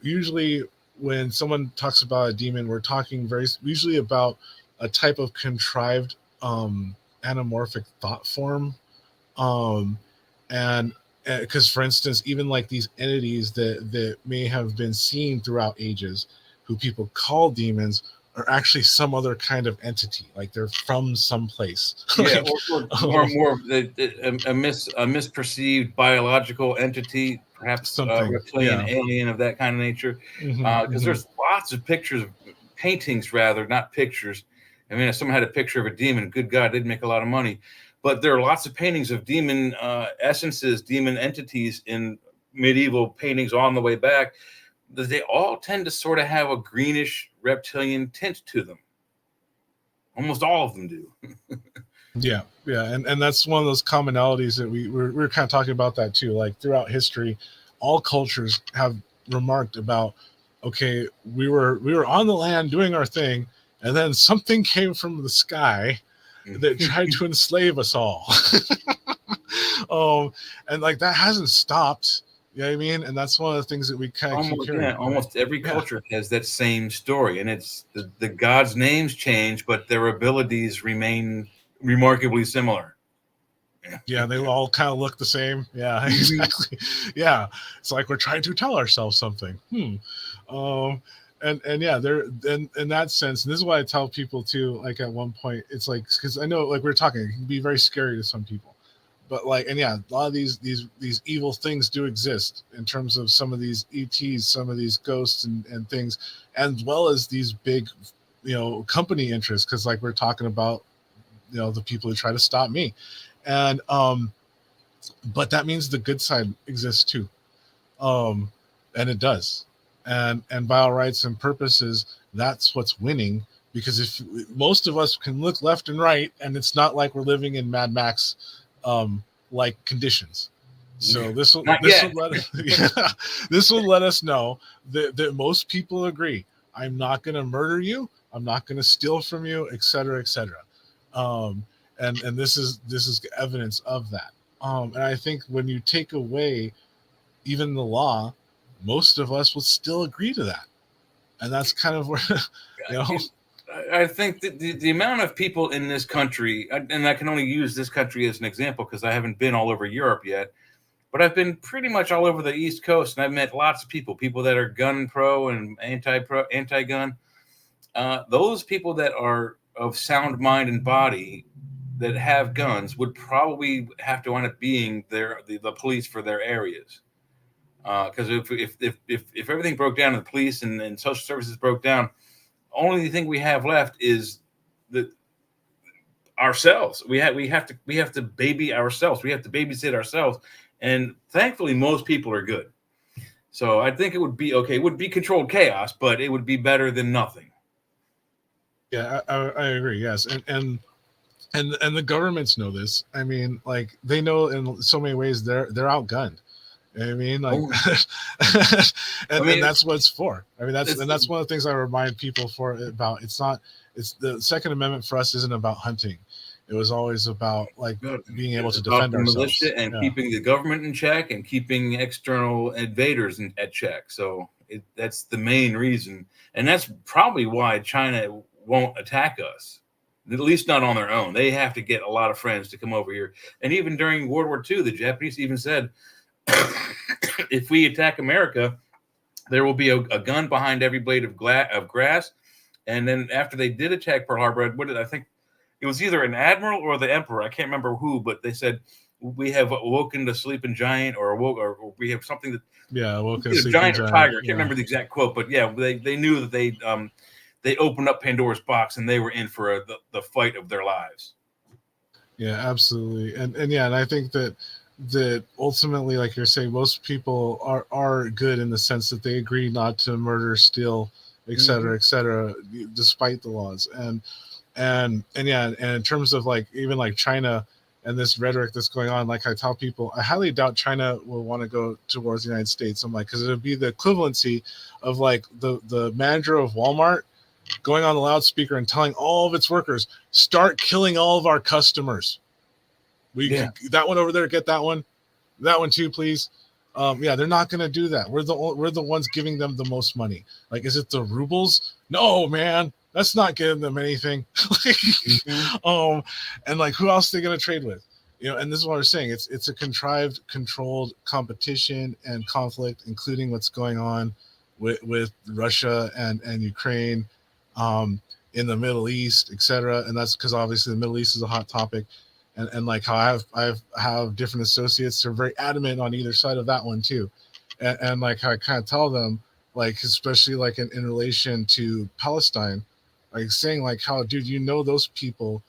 usually when someone talks about a demon, we're talking very usually about a type of contrived anamorphic thought form, and because for instance, even like these entities that may have been seen throughout ages, who people call demons, are actually some other kind of entity, like they're from someplace. Yeah, or more a misperceived biological entity, perhaps reptilian, alien of that kind of nature. Because there's lots of pictures, paintings rather, not pictures. I mean, if someone had a picture of a demon, good God, they'd make a lot of money. But there are lots of paintings of demon essences, demon entities in medieval paintings on the way back. They all tend to sort of have a greenish reptilian tint to them. Almost all of them do. Yeah. And that's one of those commonalities that we're kind of talking about that too. Like throughout history, all cultures have remarked about, okay, we were on the land doing our thing, and then something came from the sky that tried to enslave us all. And like that hasn't stopped. You know what I mean? And that's one of the things that we kind of keep hearing. Almost every culture has that same story, and it's the gods' names change, but their abilities remain remarkably similar. Yeah, they all kind of look the same. Yeah, exactly. Yeah, it's like we're trying to tell ourselves something. And yeah, they're in that sense. And this is why I tell people too. Like at one point, it's like because I know, like we're talking, it can be very scary to some people. But like, and yeah, a lot of these evil things do exist in terms of some of these ETs, some of these ghosts and things, as well as these big, you know, company interests. Because like we're talking about, you know, the people who try to stop me, and but that means the good side exists too, and it does, and by all rights and purposes, that's what's winning. Because if most of us can look left and right, and it's not like we're living in Mad Max like conditions. So this will let us know that most people agree. I'm not going to murder you. I'm not going to steal from you, etc., etc. And this is evidence of that. And I think when you take away even the law, most of us would still agree to that. And that's kind of where, you know. I think that the amount of people in this country, and I can only use this country as an example because I haven't been all over Europe yet, but I've been pretty much all over the East Coast, and I've met lots of people that are gun pro and anti-gun. Those people that are of sound mind and body that have guns would probably have to wind up being the police for their areas. Because if everything broke down and the police and social services broke down, only thing we have left is ourselves. We have to baby ourselves. We have to babysit ourselves. And thankfully, most people are good. So I think it would be okay. It would be controlled chaos, but it would be better than nothing. Yeah, I agree. Yes, and the governments know this. I mean, like they know in so many ways they're outgunned. I mean, like, and that's what it's for. I mean, that's one of the things I remind people about. It's the Second Amendment for us isn't about hunting. It was always about like being able to defend ourselves and keeping the government in check and keeping external invaders at check. So that's the main reason, and that's probably why China won't attack us. At least not on their own. They have to get a lot of friends to come over here. And even during World War II, the Japanese even said, if we attack America, there will be a gun behind every blade of grass. And then after they did attack Pearl Harbor, I think it was either an admiral or the emperor. I can't remember who, but they said we have awoken the sleeping giant, or we have something that awoken a giant or tiger. I can't remember the exact quote, but yeah, they knew that they opened up Pandora's box and they were in for the fight of their lives. Yeah, absolutely. And I think that ultimately, like you're saying, most people are good in the sense that they agree not to murder, steal, et cetera, despite the laws. And in terms of like even like China and this rhetoric that's going on, like I tell people, I highly doubt China will want to go towards the United States. I'm like, because it would be the equivalency of like the manager of Walmart going on the loudspeaker and telling all of its workers, start killing all of our customers. That one over there, get that one too, please. They're not going to do that. We're the ones giving them the most money. Like, is it the rubles? No, man, that's not giving them anything. And like, who else are they going to trade with? And this is what we're saying. It's a contrived, controlled competition and conflict, including what's going on with Russia and Ukraine, in the Middle East, etc. And that's because obviously the Middle East is a hot topic. And like how I have different associates who are very adamant on either side of that one too. And like how I kind of tell them, like, especially like in relation to Palestine, like saying like how, dude, those people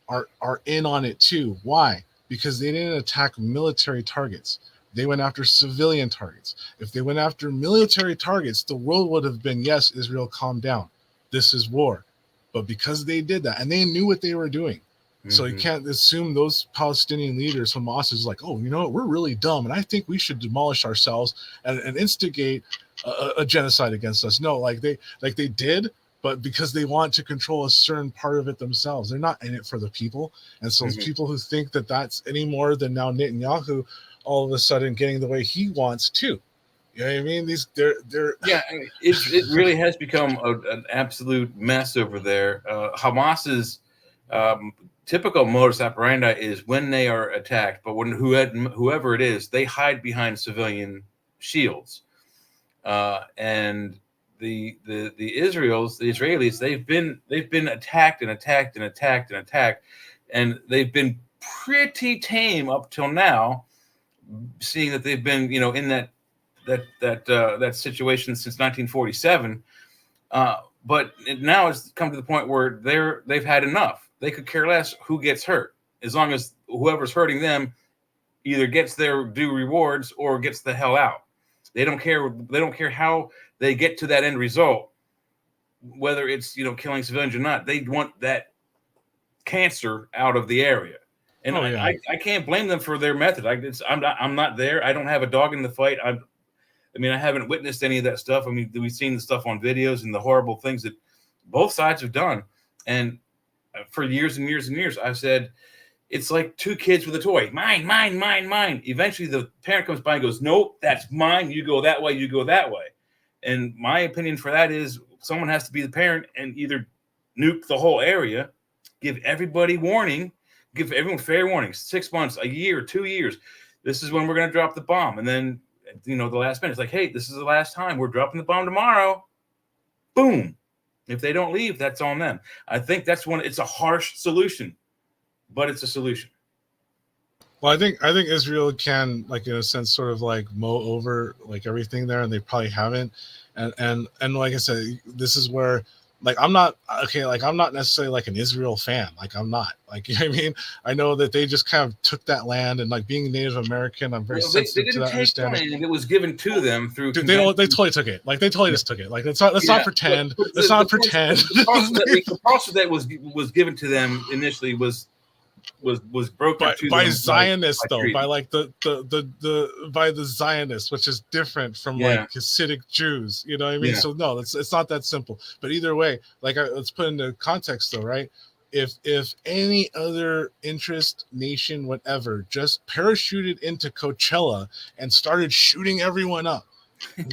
are in on it too. Why? Because they didn't attack military targets. They went after civilian targets. If they went after military targets, the world would have been, yes, Israel, calm down. This is war. But because they did that and they knew what they were doing, so you can't assume those Palestinian leaders, Hamas, is like, oh, you know what, we're really dumb, and I think we should demolish ourselves and instigate a genocide against us. No, like they did, but because they want to control a certain part of it themselves. They're not in it for the people. And so people who think that that's any more than now Netanyahu all of a sudden getting the way he wants to. You know what I mean? They're it really has become an absolute mess over there. Hamas's typical modus operandi is when they are attacked, but when whoever it is, they hide behind civilian shields. And the Israelis, they've been attacked and attacked and attacked and attacked, and they've been pretty tame up till now, seeing that they've been in that situation since 1947. But now it's come to the point where they've had enough. They could care less who gets hurt, as long as whoever's hurting them either gets their due rewards or gets the hell out. They don't care. They don't care how they get to that end result, whether it's killing civilians or not. They want that cancer out of the area, and I can't blame them for their method. I'm not there. I don't have a dog in the fight. I haven't witnessed any of that stuff. I mean, we've seen the stuff on videos and the horrible things that both sides have done. And for years and years and years, I've said, it's like two kids with a toy. Mine, mine, mine, mine. Eventually, the parent comes by and goes, nope, that's mine. You go that way, you go that way. And my opinion for that is someone has to be the parent and either nuke the whole area, give everybody warning, give everyone fair warning, 6 months, a year, 2 years. This is when we're going to drop the bomb. And then the last minute, it's like, hey, this is the last time. We're dropping the bomb tomorrow. Boom. If they don't leave, that's on them. I think that's it's a harsh solution, but it's a solution. Well, I think Israel can, like, in a sense, sort of like mow over like everything there, and they probably haven't. And like I said, this is where, like, I'm not necessarily like an Israel fan. Like, I'm not, like, you know what I mean? I know that they just kind of took that land, and like being Native American, I'm very sensitive to that understanding. Land. It was given to them through. They totally took it. Like, they totally just took it. Like, let's not pretend. Let's not pretend. The parcel that was given to them initially was broken by Zionists, though, by like the by the Zionists, which is different from like Hasidic Jews. You know what I mean? So no, it's not that simple. But either way, like, let's put into context though, right? If any other interest, nation, whatever, just parachuted into Coachella and started shooting everyone up,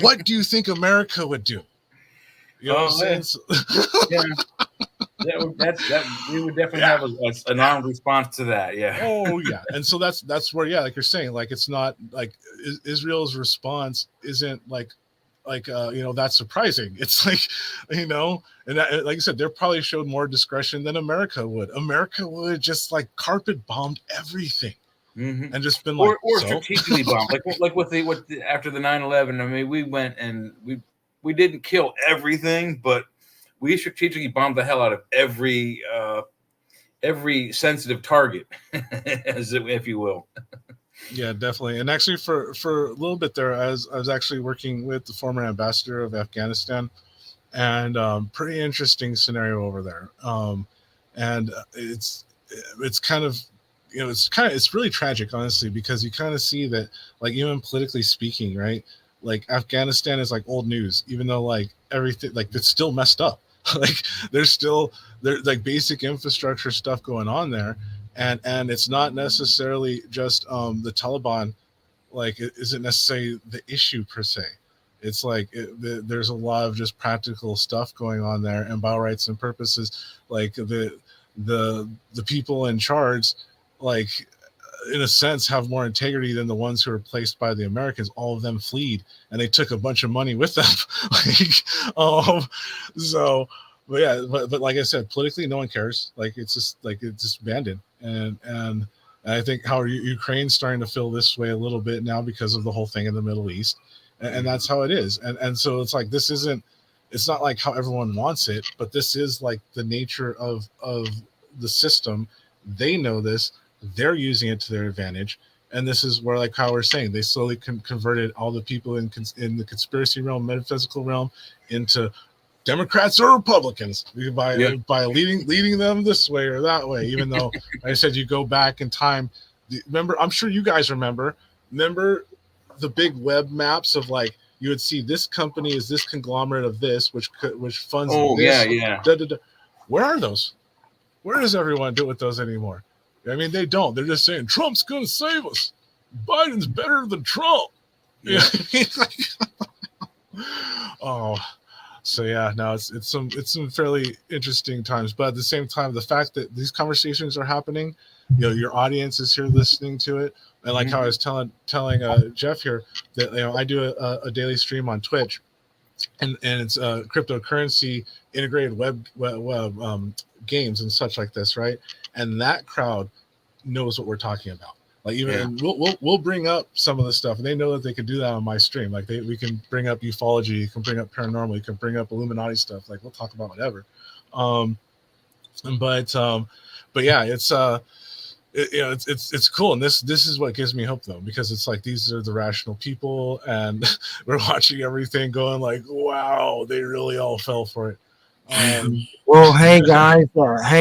what do you think America would do? You know what I'm saying? Yeah. We would definitely have a non-response to that. Yeah. Oh yeah. And so that's where, like you're saying, like, it's not like Israel's response isn't like that's surprising. It's like, and that, like I said, they probably showed more discretion than America would. America would just like carpet bombed everything. And just been like, or strategically bombed, like with after the 9/11. I mean, we went and we didn't kill everything, but we strategically bombed the hell out of every sensitive target, if you will. Yeah, definitely. And actually, for a little bit there, I was actually working with the former ambassador of Afghanistan, and pretty interesting scenario over there. And it's kind of, it's really tragic, honestly, because you kind of see that, like, even politically speaking, right? Like, Afghanistan is like old news, even though like everything, like, it's still messed up. Like, there's like basic infrastructure stuff going on there, and it's not necessarily just the Taliban. Like, it isn't necessarily the issue per se. It's like there's a lot of just practical stuff going on there, and bio rights and purposes. Like, the people in charge, like, in a sense, have more integrity than the ones who were placed by the Americans. All of them fled, and they took a bunch of money with them. So, but yeah, but like I said, politically, no one cares. Like, it's just abandoned, and I think how Ukraine's starting to feel this way a little bit now because of the whole thing in the Middle East, and that's how it is. And so it's like, it's not like how everyone wants it, but this is like the nature of the system. They know this. They're using it to their advantage, and this is where, like how we're saying, they slowly converted all the people in the conspiracy realm, metaphysical realm, into Democrats or Republicans by leading them this way or that way. Even though, like I said, you go back in time. Remember, I'm sure you guys remember the big web maps of, like, you would see this company is this conglomerate of this, which funds. Oh, this, yeah. Where are those? Where does everyone do with those anymore? I mean, they don't. They're just saying Trump's going to save us. Biden's better than Trump. Yeah. Oh, so yeah. No, it's some fairly interesting times, but at the same time, the fact that these conversations are happening, your audience is here listening to it, and like how I was telling Jeff here that I do a daily stream on Twitch, and it's cryptocurrency integrated web games and such like this, right? And that crowd knows what we're talking about. Like, even we'll bring up some of the stuff, and they know that they can do that on my stream. Like, we can bring up ufology, you can bring up paranormal, you can bring up Illuminati stuff. Like, we'll talk about whatever. But yeah, it's it's cool, and this is what gives me hope, though, because it's like these are the rational people, and we're watching everything going like, wow, they really all fell for it. Well, hey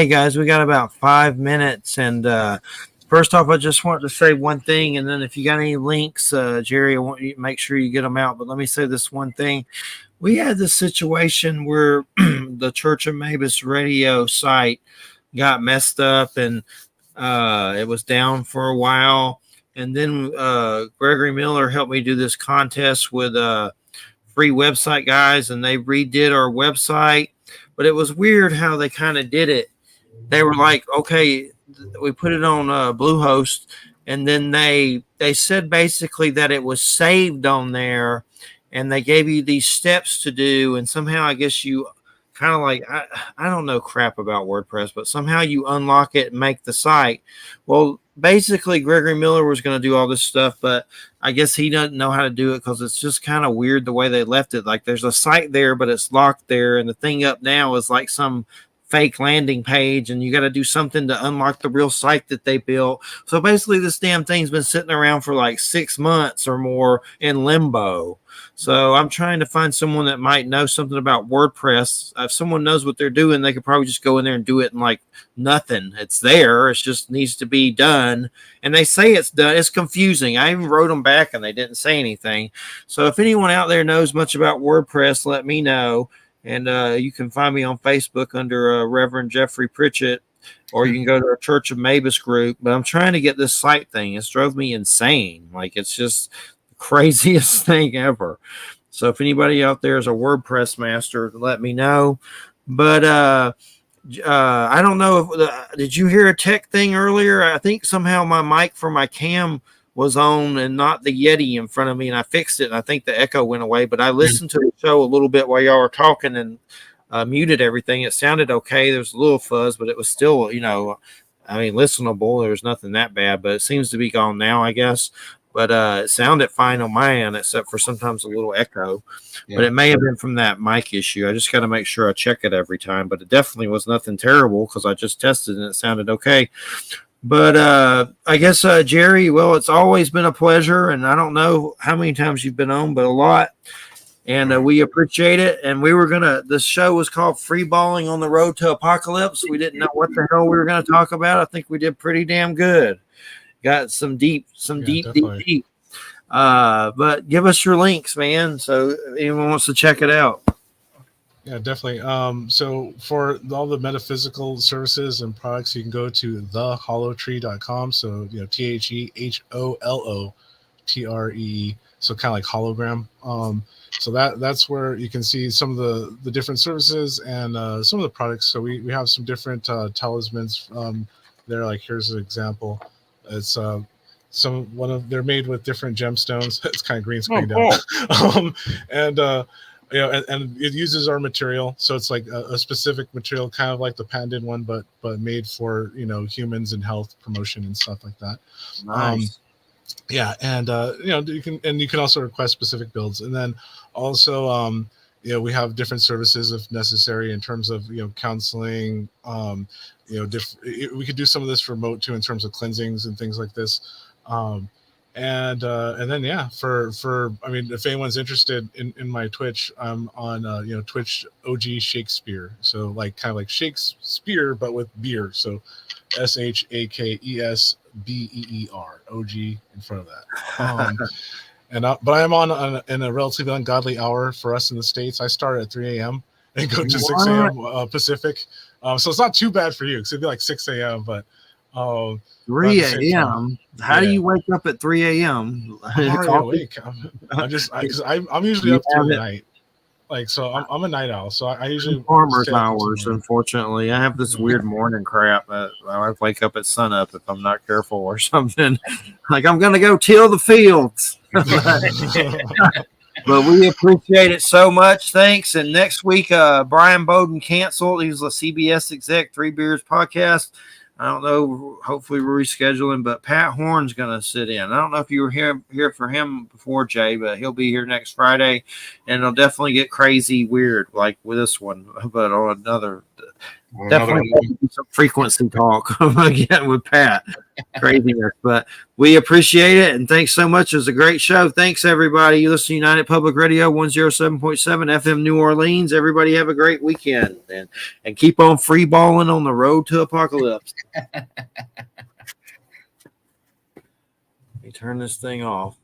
guys, we got about 5 minutes, and first off, I just want to say one thing, and then if you got any links, Jerry, I want you to make sure you get them out. But let me say this one thing: we had this situation where the Church of Mabus radio site got messed up, and it was down for a while, and then Gregory Miller helped me do this contest with free website guys, and they redid our website. But it was weird how they kind of did it. They were like, okay, we put it on Bluehost, and then they said basically that it was saved on there, and they gave you these steps to do, and somehow I guess you kind of like, I don't know crap about WordPress, but somehow you unlock it and make the site. Well, basically Gregory Miller was going to do all this stuff, but I guess he doesn't know how to do it because it's just kind of weird the way they left it. Like, there's a site there, but it's locked there, and the thing up now is like some fake landing page, and you got to do something to unlock the real site that they built. So basically this damn thing's been sitting around for like 6 months or more in limbo. So I'm trying to find someone that might know something about WordPress. If someone knows what they're doing, they could probably just go in there and do it in like nothing. It's there. It just needs to be done. And they say it's done. It's confusing. I even wrote them back and they didn't say anything. So if anyone out there knows much about WordPress, let me know. And you can find me on Facebook under Reverend Jeffrey Pritchett, or you can go to our Church of Mabus group. But I'm trying to get this site thing. It's drove me insane. Like, it's just the craziest thing ever. So if anybody out there is a WordPress master, let me know. But I don't know if did you hear a tech thing earlier? I think somehow my mic for my cam was on and not the Yeti in front of me, and I fixed it, and I think the echo went away. But I listened to the show a little bit while y'all were talking and muted everything. It sounded okay. There was a little fuzz, but it was still, listenable. There was nothing that bad, but it seems to be gone now, I guess. but it sounded fine on my end, except for sometimes a little echo. Yeah. But it may have been from that mic issue. I just got to make sure I check it every time. But it definitely was nothing terrible because I just tested and it sounded okay. But I guess, Jerry, well, it's always been a pleasure. And I don't know how many times you've been on, but a lot. And we appreciate it. And this show was called Freeballing on the Road to Apocalypse. We didn't know what the hell we were going to talk about. I think we did pretty damn good. Got some deep. But give us your links, man. So anyone wants to check it out. Yeah, definitely. So for all the metaphysical services and products, you can go to thehollowtree.com. So, TheHollotree. So kind of like hologram. So that's where you can see some of the different services and some of the products. So we have some different talismans there. Like here's an example. It's they're made with different gemstones. It's kind of green screened out. And it uses our material. So it's like a specific material, kind of like the patented one, but made for humans and health promotion and stuff like that. Nice. Yeah, and you can also request specific builds, and then also we have different services if necessary in terms of counseling. We could do some of this remote too in terms of cleansings and things like this. And then if anyone's interested in my Twitch, I'm on Twitch OG Shakespeare, so like kind of like Shakespeare but with beer, so SHAKESBEER OG in front of that. But I am on in a relatively ungodly hour for us in the States. I start at 3 a.m. and go to 6 a.m. Pacific, so it's not too bad for you because it'd be like 6 a.m. but 3 a.m. How do you wake up at 3 a.m.? I'm already awake. I'm usually up through the night. Like, so I'm a night owl. So I usually farmer's hours. Unfortunately, I have this weird morning crap that I wake up at sunup if I'm not careful or something. Like I'm gonna go till the fields. But we appreciate it so much. Thanks. And next week, Brian Bowden canceled. He's a CBS exec, Three Beers podcast. I don't know. Hopefully we're rescheduling, but Pat Horn's going to sit in. I don't know if you were here for him before, Jay, but he'll be here next Friday, and it'll definitely get crazy weird like with this one, but on another. Definitely some frequency talk again with Pat. Craziness, but we appreciate it, and thanks so much. It was a great show. Thanks, everybody. You listen to United Public Radio 107.7 FM New Orleans. Everybody have a great weekend, and keep on free balling on the road to apocalypse. Let me turn this thing off.